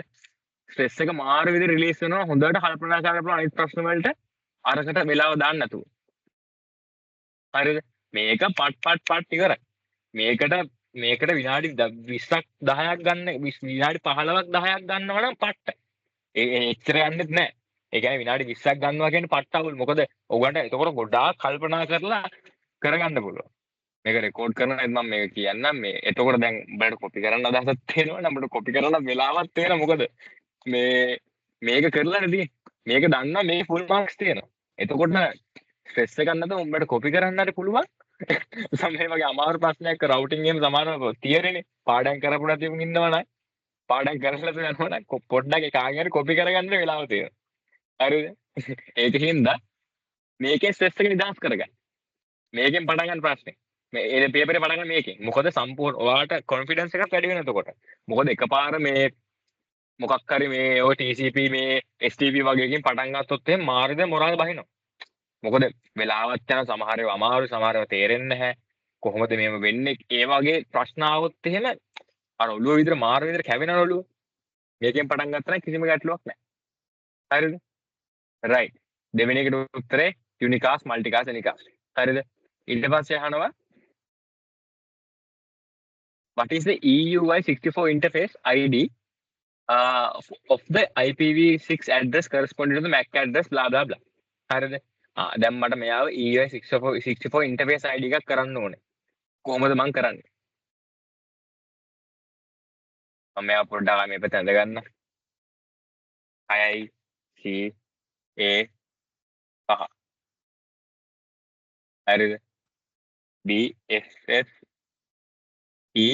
ස්ට්‍රෙස් එක මාර විදිහට රිලීස් වෙනවා හොඳට කල්පනා කරන්න පුළුවන් අනිත් ප්‍රශ්න වලට අරකට වෙලාව දාන්න නැතුව. හරිද? මේක පට් ඉවරයි. මේකට විනාඩි 20ක් 10ක් ගන්න විනාඩි 15ක් 10ක් ගන්නවා නම් පට්ට. එච්චර යන්නෙත් නැහැ. ඒ කියන්නේ විනාඩි 20ක් ගන්නවා කියන්නේ පට්ට අවුල්. මොකද ඔයගන්ට එතකොට ගොඩාක් කල්පනා කරලා කරගන්න පුළුවන්. මේක රෙකෝඩ් කරනවා මම මේක කියන්නම් මේ එතකොට දැන් උඹලට කොපි කරන්න අදහසක් තියෙනවා නම් උඹට කොපි කරන්න වෙලාවක් තියෙනවා. මොකද මේක කරලා නැති මේක දන්නා මේ ෆුල් මාක්ස් තියෙනවා. එතකොට ස්ට්‍රෙස් එකක් නැතුව උඹට කොපි කරන්න හරි පුළුවන්. සමහර වගේ අමාරු ප්‍රශ්නයක් රවුටින් එකේම සමානව තියරනේ පාඩම් කරපු නැති උන් ඉන්නවනම් පාඩම් කරලා යනවනම් පොඩ්ඩක් කාගෙන් හරි කොපි කරගන්න වෙලාව තියෙනවා. හරිද? ඒකින්ද මේකේ ස්ට්‍රෙස් එක නිදහස් කරගන්න. මේකෙන් පටන් ගන්න ප්‍රශ්නේ. මේ පේපරේ පටන් ගන්න මේකෙන්. මොකද සම්පූර්ණ ඔයාලට කොන්ෆිඩන්ස් එකක් වැඩි වෙන එතකොට. මොකද එකපාර මේ මොකක් හරි මේ ඔය TCP මේ STP වගේකින් පටන් ගත්තොත් එහෙනම් මාර්ගය මොරාද බහිනවා. මොකද වෙලාවත් යන සමහර ඒවා අමාරු සමහර ඒවා තේරෙන්නේ නැහැ. කොහොමද මේව වෙන්නේ? ඒ වගේ ප්‍රශ්න ආවොත් එහෙම අර ඔළුව විතර මාර විතර කැවෙන ඔළුව. මේකෙන් පටන් ගත්තා නම් කිසිම ගැටලුවක් නැහැ. හරිද? right. දෙවෙනි එකට උත්තරේ unicast multicast anycast. හරිද? ඊට පස්සේ අහනවා what is the EUI64 interface ID of the IPv6 address corresponding to the MAC address blah blah blah. හරිද? දැන් මට මෙයාව EUI64 interface ID එකක් කරන්න ඕනේ. කොහොමද මම කරන්නේ? මම මෙයාව පොඩ්ඩක් මේ පැත්ත ඇඳ ගන්න. IIC A පහ. හරිද? B F F E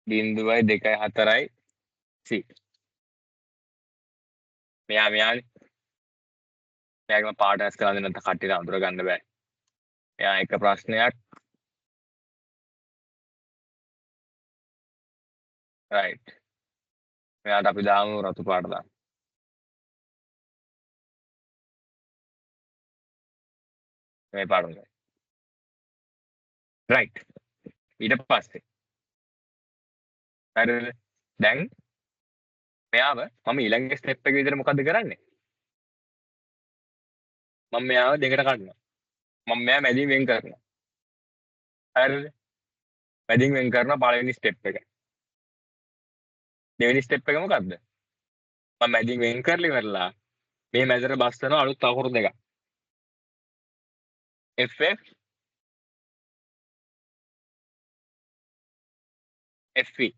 බිංදුවයි 2.4යි C. මෙයාගේ පාඩම් ඇස් කරලා නැත්නම් කට්ටියට අඳුර ගන්න බෑ. මෙයා එක ප්‍රශ්නයක් right. මෙයාට අපි දාමු රතු පාට දාන්න. මේ පාඩම. right. ඊට පස්සේ හරිද? දැන් මෙයාව මම ඊළඟ ස්ටෙප් එක විදිහට මොකද්ද කරන්නේ? මම මෙයාව දෙකට කඩනවා. මම මෙයා මැදින් වෙන් කරනවා. හරිද? මැදින් වෙන් කරන පළවෙනි ස්ටෙප් එක. දෙවෙනි ස්ටෙප් එක මොකද්ද? මම මැදින් වෙන් කරලා ඉවරලා මේ මැදට බස් කරන අලුත් අකුරු දෙකක්. FF FE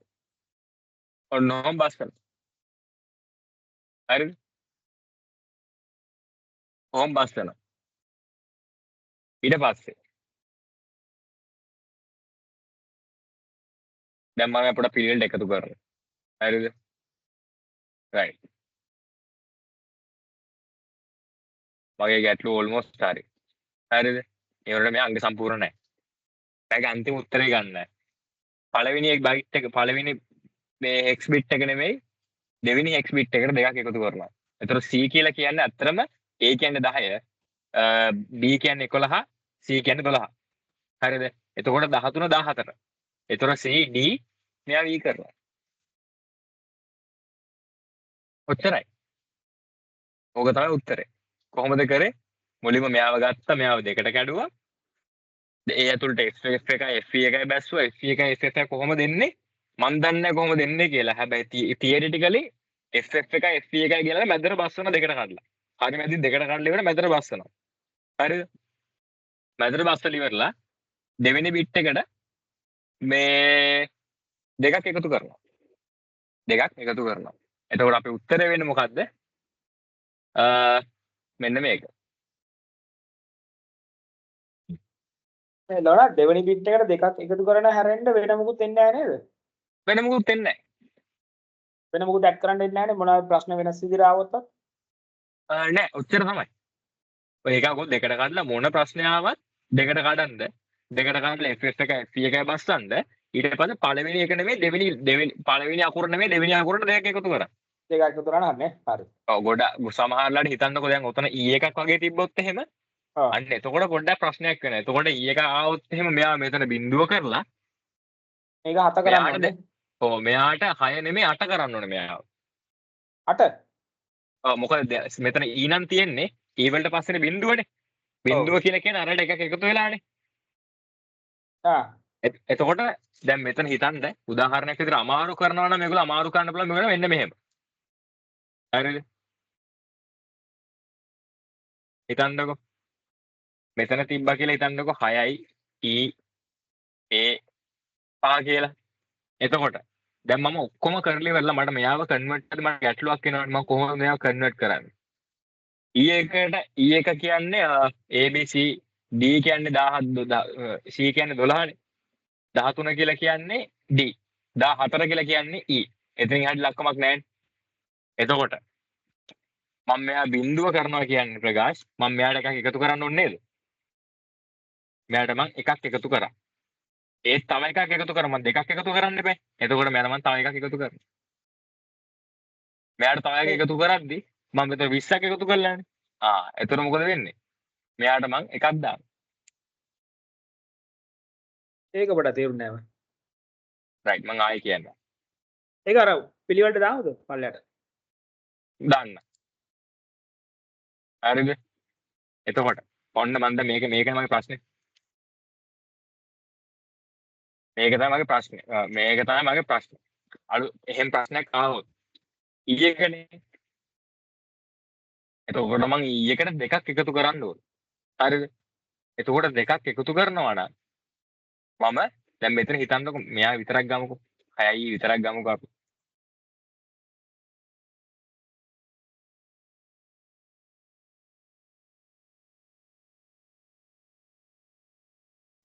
ඔන්නෝම බස් කරනවා. හරිද? ඕම් බස් කරනවා. ඊට පස්සේ දැන් මම අපට පිළිවෙලට එකතු කරනවා. හරිද? right. මගේ ගැටලුව almost හරි. හරිද? ඒ වලට මේ අංග සම්පූර්ණ නැහැ. මේක අන්තිම උත්තරේ ගන්න නැහැ. පළවෙනි බයිට් එක පළවෙනි මේ x බිට් එක නෙමෙයි දෙවෙනි x බිට් එකට දෙකක් එකතු කරනවා. ඒතර c කියලා කියන්නේ අත්‍තරම a කියන්නේ 10, b කියන්නේ 11, c කියන්නේ 12. හරිද? එතකොට 13 14. ඒතර c d මෙයා v කරනවා. ඔච්චරයි. ඕක තමයි උත්තරේ. කොහොමද කරේ? මුලින්ම මෙයාව ගත්තා මෙයාව දෙකට කැඩුවා. ඒ ඇතුළට FF එකයි FE එකයි බැස්සුවා. FE එකයි FF එකයි කොහොමද දෙන්නේ? මන් දන්නේ නැහැ කොහොමද දෙන්නේ කියලා. හැබැයි තියරිටිකලි FF එකයි FE එකයි කියලා මැදට බස්සන දෙකට කඩලා. හරි මැදින් දෙකට කඩලා ඉවර මැදට බස්සනවා. හරිද? මැදට බස්සලා ඉවරලා දෙවෙනි බිට් එකට මේ දෙකක් එකතු කරනවා. එතකොට අපේ උත්තරය වෙන්නේ මොකද්ද? මෙන්න මේක. එතකොට දෙවෙනි බිට් එකට දෙකක් එකතු කරන හැරෙන්න වෙන මොකුත් වෙන්නේ නැහැ නේද? වෙන මොකුත් වෙන්නේ වෙන මොකුත් ඇඩ් කරන්න දෙන්නේ නැහැ නේ මොනවාද ප්‍රශ්න වෙනස් විදිහට ආවොත්. නැහැ. නෑ ඔච්චර තමයි. ඔය එකක් දෙකට කඩලා මොන ප්‍රශ්නය ආවත් දෙකට කඩන්න. දෙකට කඩලා FF එක FP එකයි බස්සන්න. ඊට පස්සේ පළවෙනි එක නෙමෙයි දෙවෙනි පළවෙනි අකුර නෙමෙයි දෙවෙනි අකුරට දෙකක් එකතු කරා. දෙකක් එකතු කරා නෑ. හරි. ඔව් සමහරලාට හිතන්නකෝ දැන් ඔතන E එකක් වගේ තිබ්බොත් එහෙම ඔව්. අන්න එතකොට පොඩ්ඩක් ප්‍රශ්නයක් වෙනවා. එතකොට E එක ආවොත් එහෙම මෙයා මෙතන බිඳුව කරලා මේක 7 කරන්න මෙයාට ඕනේ. ඔව් මෙයාට 6 නෙමෙයි 8 කරන්න ඕනේ මෙයාව. 8. ඔව් මොකද මෙතන E නම් තියෙන්නේ E වලට පස්සේනේ බිඳුවනේ. බිඳුව කියලා කියන්නේ අරට එකක් එකතු වෙලානේ. ආ. එතකොට දැන් මෙතන හිතන්න උදාහරණයක් විදිහට අමාරු කරනවා නම් මේගොල්ලෝ අමාරු කරන්න පුළුවන් මෙන්න මෙන්න මෙහෙම. හරිද? හිතන්නකෝ. මෙතන තිබ්බා කියලා හිතන්නකෝ 6යි E A 5 කියලා. එතකොට දැන් මම ඔක්කොම කරලා ඉවරලා මට මෙයාව කන්වර්ට් කරලා මට ගැටලුවක් එනවා මම කොහොමද මෙයාව කන්වර්ට් කරන්නේ? E එක කියන්නේ ABC D කියන්නේ 17 C කියන්නේ 12නේ. 13 කියලා කියන්නේ D. 14 කියලා කියන්නේ E. එතනින් එහාට ලක්කමක් නැහැ. එතකොට මම මෙයා බිඳුව කරනවා කියන්නේ ප්‍රකාශ් මම මෙයාට එකක් එකතු කරන්න ඕනේ නේද? මෙයාට මම එකක් එකතු කරා. ඒත් තව එකක් එකතු කරා මම දෙකක් එකතු කරන්න බෑ. එතකොට මෙයාට මම තව එකක් එකතු කරනවා. මෙයාට තව එකක් එකතු කරද්දි මම මෙතන 20ක් එකතු කරලානේ. එතකොට මොකද වෙන්නේ? මෙයාට මම එකක් දානවා. ඒක ඔබට තේරුන්නේ නැහැ. රයිට් මම ආයෙ කියන්නම්. ඒක අර පිළිවෙලට දාමුද පල්ලයට? දාන්න. හරිද? එතකොට ඔන්න මම දැන් මේකනේ මගේ ප්‍රශ්නේ. මේක තමයි මගේ ප්‍රශ්නේ. මේක තමයි මගේ ප්‍රශ්නේ. එහෙම ප්‍රශ්නයක් ආවොත් ඊයකනේ. එතකොට මම ඊයකට දෙකක් එකතු කරන්න ඕන. හරිද? එතකොට දෙකක් එකතු කරනවා නම් මම දැන් මෙතන හිතන්නකෝ මෙයා විතරක් ගමුකෝ. 6යි විතරක් ගමුකෝ අපි.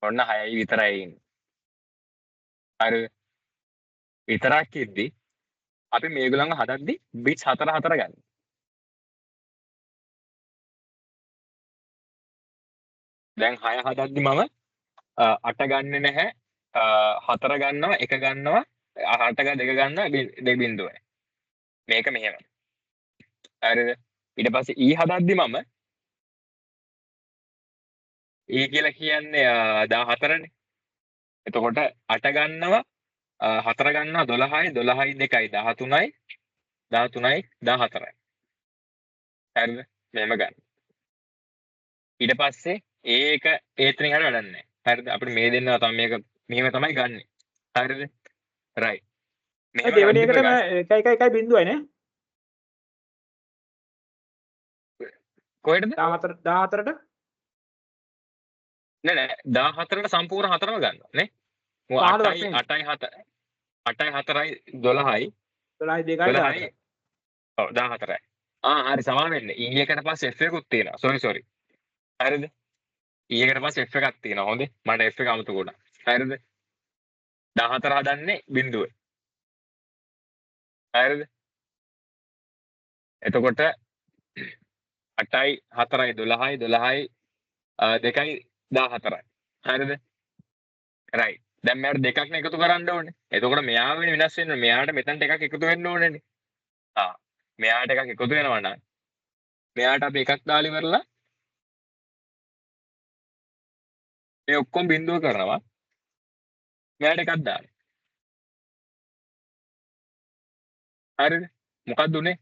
ඔන්න 6යි විතරයි ඉන්නේ. හරිද? විතරක් ඉද්දි අපි මේගොල්ලන්ව හදද්දි බිට්ස් 4 ගන්න. දැන් 6 හදද්දි මම 8 ගන්නෙ නැහැ. 4 ගන්නවා 1 ගන්නවා 8 2 ගන්නවා දෙක බිඳුවයි. මේක මෙහෙම. හරිද? ඊට පස්සේ E හදද්දි මම E කියලා කියන්නේ 14නේ. එතකොට 8 ගන්නවා 4 ගන්නවා 12යි 12යි 2යි 13යි 13යි 14යි. හරිද? මෙහෙම ගන්න. ඊට පස්සේ ඒක ඒතරින් හරිය වැඩක් නැහැ. හරිද? අපිට මේ දෙන්නවා තමයි මේක මෙහෙම තමයි ගන්නෙ. හරිද? රයිට්. මෙහෙම දෙවෙනි ගන්න එකට 1 බිඳුවයි නේ. කොහෙටද? 14ට නෑ 14ට සම්පූර්ණ 4ම ගන්නවා නේ. මොකද 8යි 4යි 12යි 12යි 2යි 12යි ඔව් 14යි. හරි සමාන වෙන්නේ. E එකට පස්සේ F එකකුත් තියෙනවා. සෝරි. හරිද? E එකට පස්සේ F එකක් තියෙනවා. හොඳේ. මට F එක අමතක වුණා. හරිද? 14 හදන්නේ බිඳුව. හරිද? එතකොට 8යි 4යි 12යි 12යි 2යි 14යි. හරිද? රයිට්. දැන් මෙයාට දෙකක් නේ එකතු කරන්න ඕනේ. එතකොට මෙයා වෙන වෙනස් වෙන්න මෙයාට මෙතනට එකක් එකතු වෙන්න ඕනේනේ. මෙයාට එකක් එකතු වෙනවා නම් මෙයාට අපි එකක් දාලා ඉවරලා මේ ඔක්කොම බිඳුව කරනවා. මෙයාට එකක් දාන්න. හරිද? මොකක්ද උනේ?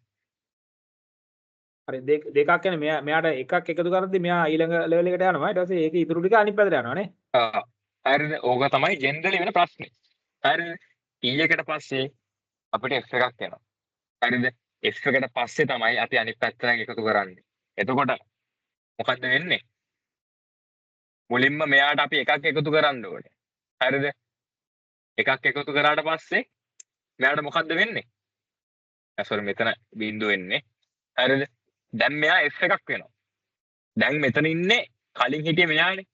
හරි දෙකක් කියන්නේ මෙයාට එකක් එකතු කරද්දි මෙයා ඊළඟ ලෙවල් එකට යනවා. ඊට පස්සේ ඒක ඉතුරු ටික අනිත් පැත්තට යනවා නේ. හරිද? ඕක තමයි ජෙනරලි වෙන ප්‍රශ්නේ. හරිද? E එකට පස්සේ අපිට F එකක් එනවා. හරිද? F එකට පස්සේ තමයි අපි අනිත් පැත්තට එකතු කරන්නේ. එතකොට මොකද්ද වෙන්නේ? මුලින්ම මෙයාට අපි එකක් එකතු කරන්න ඕනේ. හරිද? එකක් එකතු කරාට පස්සේ මෙයාට මොකද්ද වෙන්නේ? සෝරි මෙතන බිඳුව වෙන්නේ. හරිද? දැන් මෙයා F එකක් වෙනවා. දැන් මෙතන ඉන්නේ කලින් හිටියේ මෙයානේ.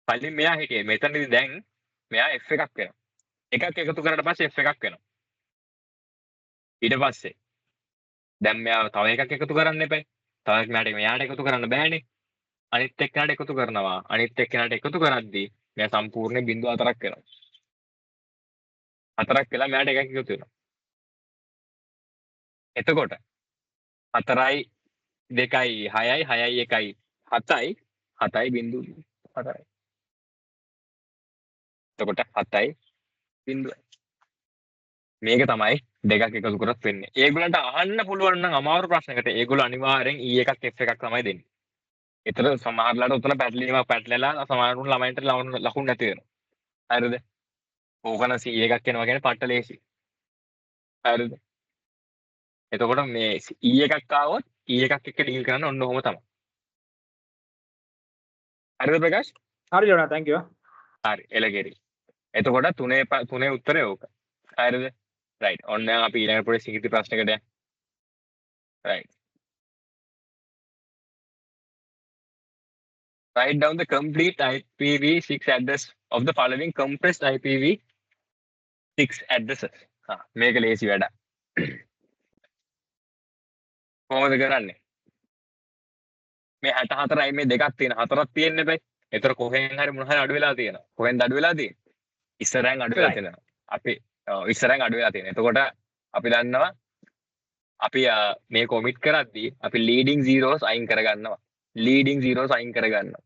කලින් මෙයා හිටියේ මෙතනදී දැන් මෙයා f එකක් වෙනවා. එකක් එකතු කරලා පස්සේ f එකක් වෙනවා. ඊට පස්සේ දැන් මෙයා තව එකක් එකතු කරන්න එපා. තව එකකට මෙයාට එකතු කරන්න බෑනේ. අනිත් එක්කනට එකතු කරනවා. අනිත් එක්කනට එකතු කරද්දී මෙයා සම්පූර්ණ බිංදු 4ක් වෙනවා. 4ක් වෙලා මෙයාට එකක් එකතු වෙනවා. එතකොට 4යි 2යි 6යි 6යි 1යි 7යි 7යි බිංදු 4යි. එතකොට 7යි බිංදුවයි. මේක තමයි දෙකක් එකතු කරත් වෙන්නේ. ඒගොල්ලන්ට අහන්න පුළුවන් නම් අමාරු ප්‍රශ්නකට ඒගොල්ලෝ අනිවාර්යෙන් E එකක් F එකක් තමයි දෙන්නේ. ඒතර සමහරලාට උතන පැටලලා සමහරුන් ළමයින්ට ලකුණු නැති වෙනවා. හරිද? ඕකන C එකක් එනවා කියන්නේ පට්ට ලේසි. හරිද? එතකොට මේ E එකක් ආවොත් E එකක් එක්ක ඩීල් කරන්න ඔන්න ඔහොම තමයි. හරිද ප්‍රකාශ්? හරි ජෝනා thank you. හරි එලගෙරි. එතකොට තුනේ උත්තරේ ඕක. හරිද? right. ඔන්න දැන් අපි ඊළඟ පොඩි සිහිති ප්‍රශ්නයකට යමු. right. Write down the complete IPv6 address of the following compressed IPv6 addresses. මේක ලේසි වැඩක්. කොහොමද කරන්නේ? මේ 64යි මේ දෙකක් තියෙන හතරක් තියෙන්න බෑ. ඒතර කොහෙන් හරි මොන හරි අඩු වෙලා තියෙනවා. කොහෙන්ද අඩු වෙලා තියෙන්නේ? ඉස්සරහෙන් අඩු වෙලා තියෙනවා. අපි ඉස්සරහෙන් අඩු වෙලා තියෙනවා. එතකොට අපි දන්නවා අපි මේ කොමිට් කරද්දී අපි leading zeros අයින් කරගන්නවා. leading zeros අයින් කරගන්නවා.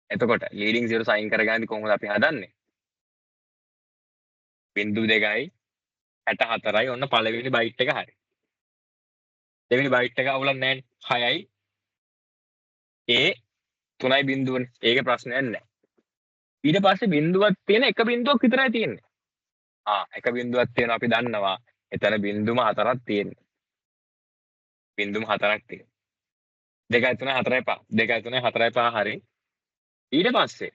එතකොට leading zeros අයින් කරගන්නදී කොහොමද අපි හදන්නේ? බිංදු 2යි 64යි ඔන්න පළවෙනි බයිට් එක හරි. දෙවෙනි බයිට් එක අවුලක් නැහැ. 6යි ඒ 3යි බිංදුවනේ. ඒකේ ප්‍රශ්නයක් නැහැ. ඊට පස්සේ බිංදුවක් තියෙන එක බිංදුවක් විතරයි තියෙන්නේ. එක බිංදුවක් තියෙනවා අපි දන්නවා. එතන බිංදුම 4ක් තියෙනවා. බිංදුම 4ක් තියෙනවා. 2යි 3යි 4යි 5. 2යි 3යි 4යි 5 හරි. ඊට පස්සේ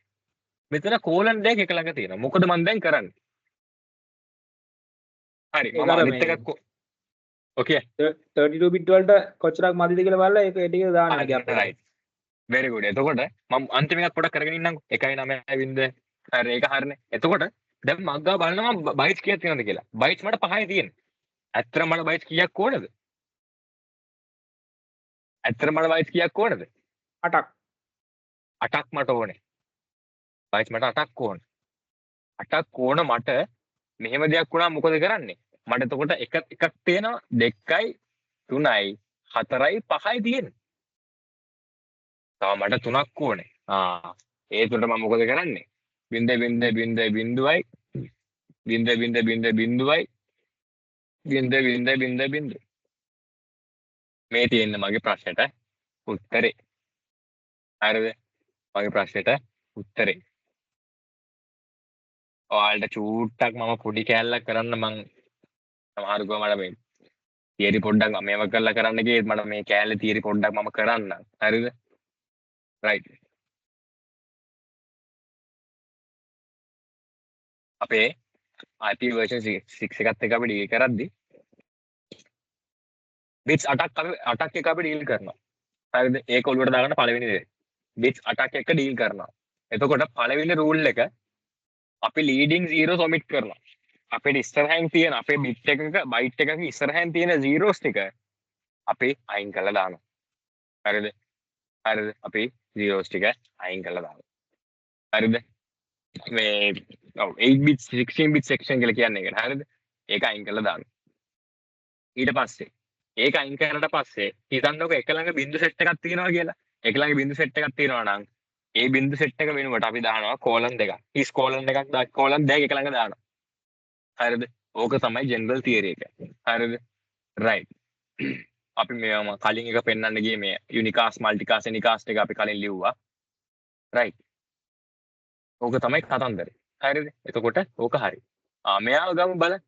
මෙතන කෝලන් දෙක එක ළඟ තියෙනවා. මොකද මම දැන් කරන්නේ? හරි මම අනිත් එකක් ඕකේ 32 bit වලට කොච්චරක් මදිද කියලා බලලා ඒක ටික දාන්න gap එක. right very good. එතකොට මම අන්තිම එකක් පොඩක් කරගෙන ඉන්නම්කෝ. 1.9 හරි ඒක හරිනේ. එතකොට දැන් මම ගාව බලනවා බයිට්ස් කීයක් තියෙනවද කියලා. බයිට්ස් මට 5යි තියෙන්නේ. ඇත්තටම මට බයිට්ස් කීයක් ඕනද? ඇත්තටම මට බයිට්ස් කීයක් ඕනද? 8ක්. 8ක් මට ඕනේ. බයිට්ස් මට 8ක් ඕනේ. 8ක් ඕන මට මෙහෙම දෙයක් වුණා මොකද කරන්නේ? මට එතකොට එකක් තියෙනවා 2යි 3යි 4යි 5යි තියෙන්නේ. තව මට 3ක් ඕනේ. ඒ තුනට මම මොකද කරන්නේ? බින්දුවයි මේ තියෙන මගේ ප්‍රශ්නෙට උත්තරේ. හරිද? මගේ ප්‍රශ්නෙට උත්තරේ. ඔයාලට චූට්ටක් මම පොඩි කෑල්ලක් කරන්න මං සමහර ගෝ මට මේ තියරි පොඩ්ඩක් මේව කරලා කරන්න ගියේ මට මේ කෑල්ලේ තියරි පොඩ්ඩක් මම කරන්න. හරිද? right. අපේ IP version 6 එකත් එක්ක අපි ඩීල් කරද්දී bits 8ක් එක අපි ඩීල් කරනවා. හරිද? ඒක ඔළුවට දාගන්න පළවෙනි දේ. bits 8ක් එක ඩීල් කරනවා. එතකොට පළවෙනි රූල් එක අපි leading zeros omit කරනවා. අපේ ඉස්සරහින් තියෙන අපේ bit එකක byte එකක ඉස්සරහින් තියෙන zeros ටික අපි අයින් කරලා දානවා. හරිද? හරිද? අපි zeros ටික අයින් කරලා දානවා. හරිද? මේ 8 bits 16 bit section කියලා කියන්නේ ඒකට. හරිද? ඒක අයින් කරලා දානවා. ඊට පස්සේ ඒක අයින් කරලා පස්සේ හිතන්නකො එක ළඟ බිංදු සෙට් එකක් තියෙනවා කියලා. එක ළඟ බිංදු සෙට් එකක් තියෙනවා නම් ඒ බිංදු සෙට් එක වෙනුවට අපි දානවා කෝලන් දෙකක්. ඉස් කෝලන් එකක් කෝලන් දෙකක් එක ළඟ දානවා. හරිද? ඕක තමයි ජෙනරල් තියරි එක. හරිද? right. අපි මේවම කලින් එක පෙන්වන්න ගියේ මේ යුනිකාස්ට් මල්ටිකාස්ට් එනිකාස්ට් එක අපි කලින් ලිව්වා. right. ඕක තමයි කතන්දරේ. හරිද? එතකොට ඕක හරි. මෙයාව ගමු බලන්න.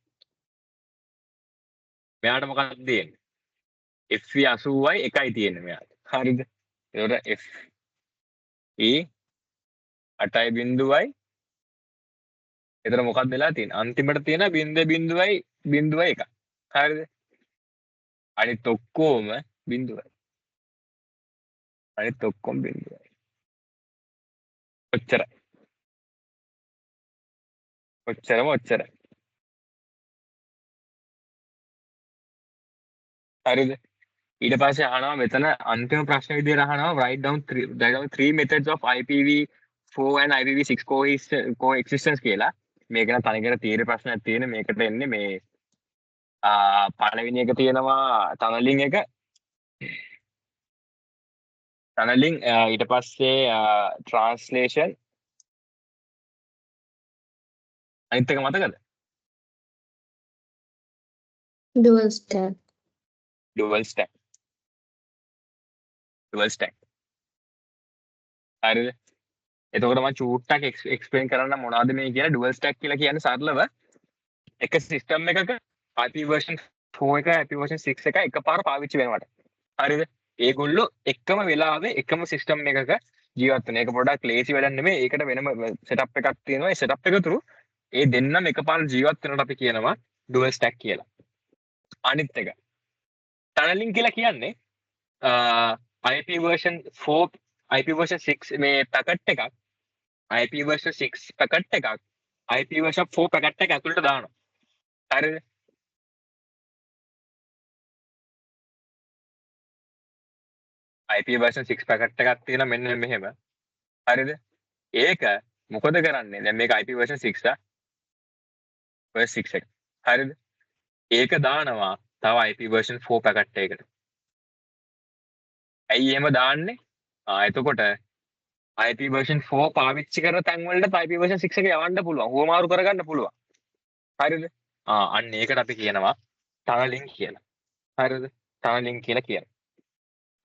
මෙයාට මොකක්ද දෙන්නේ? F80යි එකයි තියෙන්නේ මෙයාට. හරිද? එතකොට F E 8යි බිංදුවයි. එතන මොකක්ද වෙලා තියෙන්නේ? අන්තිමට තියෙන බිංදුවයි එකයි. හරිද? අනිත් ඔක්කොම බිංදුවයි. අනිත් ඔක්කොම බිංදුවයි. ඔච්චරයි. ඔච්චරයි. හරිද? ඊට පස්සේ අහනවා මෙතන අන්තිම ප්‍රශ්න විදියට අහනවා write down three methods of IPv4 and IPv6 coexistence කියලා. මේක නම් තනිකර තීර ප්‍රශ්නයක් තියෙන මේකට එන්නේ මේ පළවෙනි එක තියෙනවා tunneling එක. tunneling ඊට පස්සේ translation අනිත් එක මතකද? dual stack. dual stack. හරිද? එතකොට මම චූට්ටක් එක්ස්ප්ලেইন කරන්න මොනවද මේ කියන dual stack කියලා කියන්නේ සරලව එක සිස්ටම් එකක IP version 4 එක IP version 6 එක එකපාර පාවිච්චි වෙනවට. හරිද? ඒගොල්ලෝ එකම වෙලාවේ එකම සිස්ටම් එකක ජීවත් වෙන. ඒක පොඩ්ඩක් ලේසි වැඩක් නෙමෙයි. ඒකට වෙනම සෙටප් එකක් තියෙනවා. ඒ සෙටප් එක තුරු ඒ දෙන්නම එකපාර ජීවත් වෙනවට අපි කියනවා dual stack කියලා. අනිත් එක tunneling කියලා කියන්නේ IP version 4 IP version 6 මේ පැකට් එකක් IP version 6 පැකට් එකක් IP version 4 පැකට් එක ඇතුළට දානවා. හරිද? IP version 6 පැකට් එකක් තියෙනවා මෙන්න මෙහෙම. හරිද? ඒක මොකද කරන්නේ? දැන් මේක IP version 6 version 6 එක. හරිද? ඒක දානවා තව IP version 4 පැකට් එකකට. ඇයි එහෙම දාන්නේ? එතකොට IP version 4 පාවිච්චි කරන තැන් වලට IP version 6 එක යවන්න පුළුවන්. හුවමාරු කරගන්න පුළුවන්. හරිද? අන්න ඒකට අපි කියනවා tunneling කියලා. හරිද? tunneling කියලා කියනවා.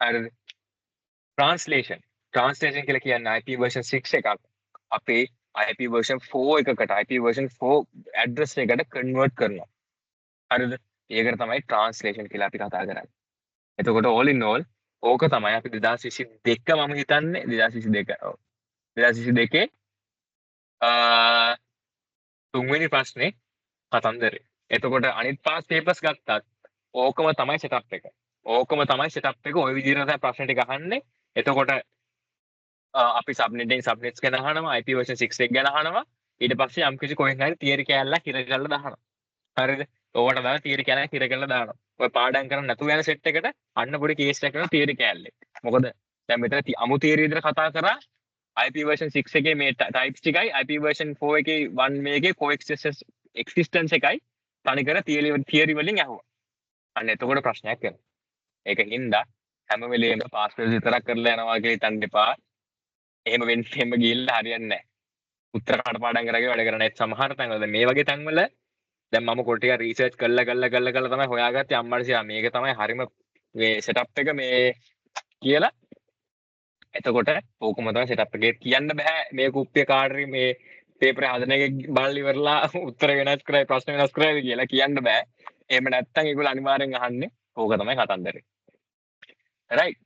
හරිද? translation කියලා කියන්නේ IP version 6 එකක් අපේ IP version 4 එකකට IP version 4 address එකට convert කරනවා. හරිද? ඒකට තමයි translation කියලා අපි කතා කරන්නේ. එතකොට all in all ඕක තමයි අපි 2022 මම හිතන්නේ 2022 තුන්වෙනි ප්‍රශ්නේ කතන්දරේ. එතකොට අනිත් පාස් papers ගත්තත් ඕකම තමයි setup එක. ওই විදිහට තමයි ප්‍රශ්න ටික අහන්නේ. එතකොට අපි subnets ගැන අහනවා IP version 6 එක ගැන අහනවා. ඊට පස්සේ යම් කිසි කොහෙන් හරි theory කෑල්ලක් හිර කරලා දානවා. හරිද? ඕකට තමයි theory කෑල්ලක් හිර කරලා දානවා. ඔය පාඩම් කරන්න නැතුව යන සෙට් එකට අන්න පොඩි කේස් එකක් කරන theory කෑල්ලේ. මොකද දැන් මෙතන අමු theory විදිහට කතා කරා IP version 6 එකේ මේ types ටිකයි IP version 4 එකේ 1 මේකේ coexistence එකයි තනිකර theory වලින් අහුවා. අන්න එතකොට ප්‍රශ්නයක් වෙනවා. ඒක හින්දා හැම වෙලේම පාස් පේජ් විතරක් කරලා යනවා කියලා හිතන්න එපා. එහෙම ගිහිල්ලා හරියන්නේ නැහැ. උත්තර කටපාඩම් කරගෙන වැඩ කරන සමහර තැන්වල මේ වගේ තැන්වල දැන් මම කොට ටික රිසර්ච් කරලා තමයි හොයාගත්තේ අම්මට සියා මේක තමයි හරිම මේ සෙටප් එක මේ කියලා. එතකොට ඕකම තමයි සෙටප් එකේ කියන්න බෑ මේ කුප්පිය කාටරි මේ පේපර් හදන එක බලලා ඉවරලා උත්තර වෙනස් කරයි ප්‍රශ්න වෙනස් කරයි කියලා කියන්න බෑ. එහෙම නැත්තම් ඒගොල්ලෝ අනිවාර්යෙන් අහන්නේ ඕක තමයි කතන්දරේ. right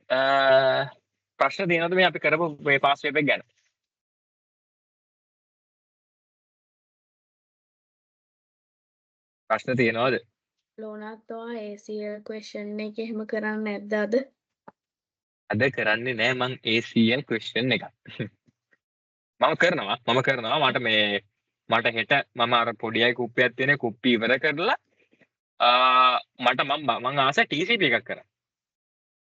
ප්‍රශ්න තියෙනවද මේ අපි කරපු මේ පාස් වේප් එක ගැන? ප්‍රශ්න තියෙනවද? ලෝනාත් ඔයා ACL question එක එහෙම කරන්නේ නැද්ද අද? අද කරන්නේ නෑ මං ACL question එකක්. මම කරනවා මට හෙට මම අර පොඩි අය කුප්පියක් තියෙන කුප්පි ඉවර කරලා මට මං ආසයි TCP එකක් කරන්න.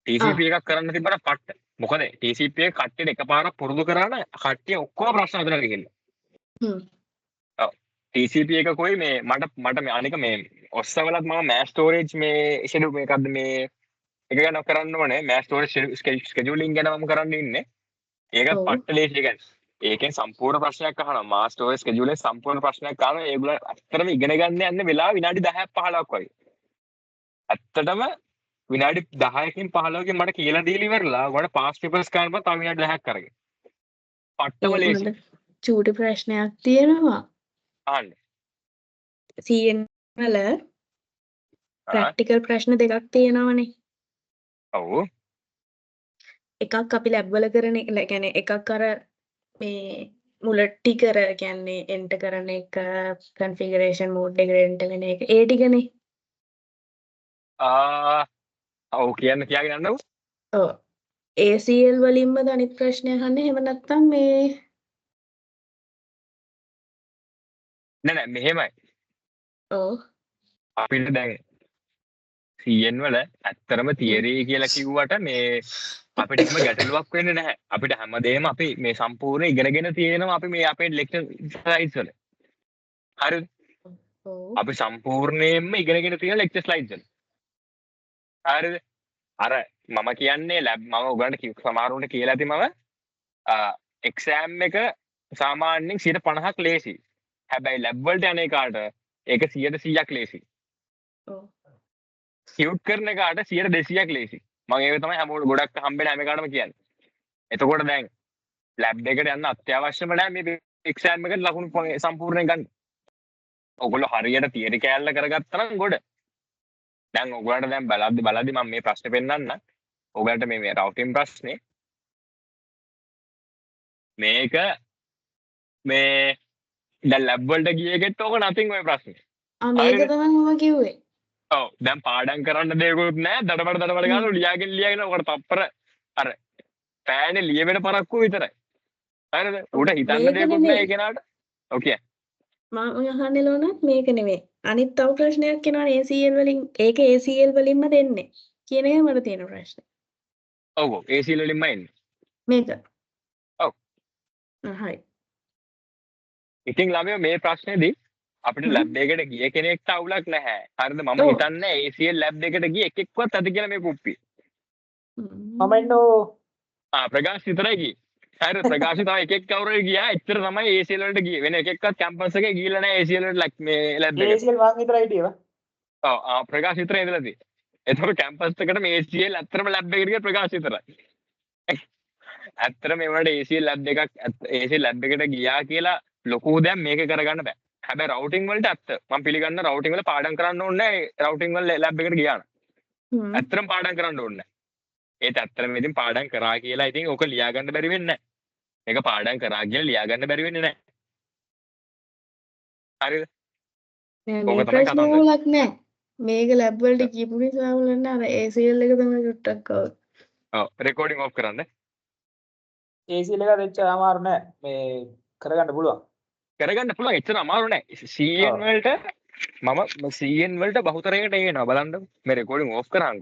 TCP එකක් කරන්න තිබ්බට පට්ට. මොකද TCP එක කට්ටියට එකපාරක් පුරුදු කරාන කට්ටිය ඔක්කොම ප්‍රශ්න හදලා ගිහිල්ලා. ඔව්. TCP එක කොයි මේ මට මේ අනික මේ ඔස්සවලත් මම mass storage මේ schedule මේකක්ද මේ එක ගැන කරන්න ඕනේ mass storage scheduling ගැන මම කරන්න ඉන්නේ. ඒක පට්ට ලේසි එකක්. ඒකෙන් සම්පූර්ණ ප්‍රශ්නයක් අහනවා. mass storage schedule එකේ සම්පූර්ණ ප්‍රශ්නයක් අහනවා. ඒගොල්ලෝ ඇත්තටම ඉගෙන ගන්න යන්නේ වෙලාව විනාඩි 10ක් 15ක් වගේ. ඇත්තටම විනාඩි 10කින් 15කින් මට කියලා දීලා ඉවරලා ඔයාලට පාස් පේපර්ස් ගන්න තව විනාඩි 10ක් කරගෙන. පට්ටම ලේසි. චූටි ප්‍රශ්නයක් තියෙනවා. අහන්න. CN වල ප්‍රැක්ටිකල් ප්‍රශ්න දෙකක් තියෙනවනේ. ඔව්. එකක් අපි ලැබ් වල කරන එක කියන්නේ එකක් අර මේ මුලටි කර කියන්නේ එන්ටර් කරන එක කන්ෆිගරේෂන් මෝඩ් එකට එන්ටර් වෙන එක ඒ ටිකනේ. ඔව් කියාගෙන යන්නකෝ. ඔව් ACL වලින්ම අනිත් ප්‍රශ්නය අහන්නේ එහෙම නැත්නම් මේ නෑ මෙහෙමයි. ඔව්. අපිට දැන් CN වල ඇත්තරම තියරි කියලා කිව්වට මේ අපිට එහෙම ගැටලුවක් වෙන්නේ නැහැ. අපිට හැමදේම අපි මේ සම්පූර්ණ ඉගෙනගෙන තියෙනවා අපි මේ අපේ ලෙක්චර් ස්ලයිඩ්ස් වල. හරිද? ඔව්. අපි සම්පූර්ණයෙන්ම ඉගෙනගෙන තියෙන ලෙක්චර් ස්ලයිඩ්ස් වල. හරිද? අර මම කියන්නේ ලැබ් මම උගලන්ට සමහරුන්ට කියලා ඇති මම එක්සෑම් එක සාමාන්‍යයෙන් 50%ක් ලේසි. හැබැයි ලැබ් වලට යන එකාට ඒක 100%ක් ලේසි. ඔව්. කියුට් කරන එකාට 200%ක් ලේසි. මම ඒක තමයි හැමෝටම ගොඩක් හම්බෙන හැම එකටම කියන්නේ. එතකොට දැන් ලැබ් එකට යන්න අත්‍යවශ්‍යම නැහැ මේ එක්සෑම් එකට ලකුණු සම්පූර්ණයෙන් ගන්න. ඔයගොල්ලෝ හරියට තියරි කෑල්ල කරගත්තා නම් ගොඩ. දැන් ඔයගොල්ලන්ට දැන් බලද්දි මම මේ ප්‍රශ්නේ පෙන්නන්න. ඔයගොල්ලන්ට මේ රවුටින් ප්‍රශ්නේ මේක මේ දැන් ලැබ් වලට ගිය එකෙත් ඕක නැතිනම් ඔය ප්‍රශ්නේ. මේක තමයි මම කිව්වේ. ඔව් දැන් පාඩම් කරන්න දෙයක්වත් නැහැ. දඩබඩ ගානු ලියාගෙන ඔකට තප්පර අර පෑනේ ලියවෙන පරක්කුව විතරයි. හරිද? උඩ හිතන්න දෙයක්වත් නැහැ ඒ කෙනාට. ඔකේ. මම අහන්නේ ලෝනත් මේක නෙමෙයි. අනිත් තව ප්‍රශ්නයක් එනවනේ ACL වලින් ඒක ACL වලින්ම දෙන්නේ. කියන එක මට තියෙන ප්‍රශ්නේ. ඔව් ACL වලින්ම එන්නේ. මේක. ඔව්. හරි. ඉතින් ළමයෝ මේ ප්‍රශ්නේදී අපිට ලැබ් එකකට ගිය කෙනෙක්ට අවුලක් නැහැ. හරිද? මම හිතන්නේ ACL ලැබ් එකට ගිය එකෙක්වත් ඇති කියලා මේ කුප්පිය. මම ඉන්නෝ ප්‍රකාශ විතරයි ගියේ. හරිද? ප්‍රකාශ තව එකෙක් කවුරුයි ගියා. එච්චර තමයි ACL වලට ගියේ. වෙන එකෙක්වත් කැම්පස් එකේ ගිහිල්ලා නැහැ ACL වලට මේ ලැබ් එකට. ACL වන් විතරයි හිටියේ. ඔව් ප්‍රකාශ විතරයි ඉඳලා තියෙන්නේ. එතකොට කැම්පස් එකට මේ ACL ඇත්තටම ලැබ් එකට ගිය ප්‍රකාශ විතරයි. ඇත්තටම මේ වලට ACL ලැබ් එකක් ACL ලැබ් එකට ගියා කියලා ලොකු දෙයක් මේක කරගන්න බෑ. හැබැයි රවුටින් වලට ඇත්ත. මම පිළිගන්න රවුටින් වල පාඩම් කරන්න ඕනේ නැහැ. රවුටින් වල ලැබ් එකට ගියා නම්. ඇත්තටම පාඩම් කරන්න ඕනේ නැහැ. ඒත් ඇත්තටම ඉතින් පාඩම් කරා කියලා ඉතින් ඕක ලියා ගන්න බැරි වෙන්නේ නැහැ. මේක පාඩම් කරා කියලා ලියා ගන්න බැරි වෙන්නේ නැහැ. හරිද? මේ ප්‍රශ්නේ වලක් නෑ. මේක ලැබ් වලට කියපු නිසා වලන්න අර ACL එක තමයි ටුට්ටක් ආව. ඔව් රෙකෝඩින් ඔෆ් කරන්න. ACL එක දෙච්ච අමාරු නෑ. මේ කරගන්න පුළුවන්. කරගන්න පුළුවන් එච්චර අමාරු නෑ. CN වලට මම CN වලට බහුතරයකට එනවා බලන්න. මේ රෙකෝඩින් ඔෆ් කරාම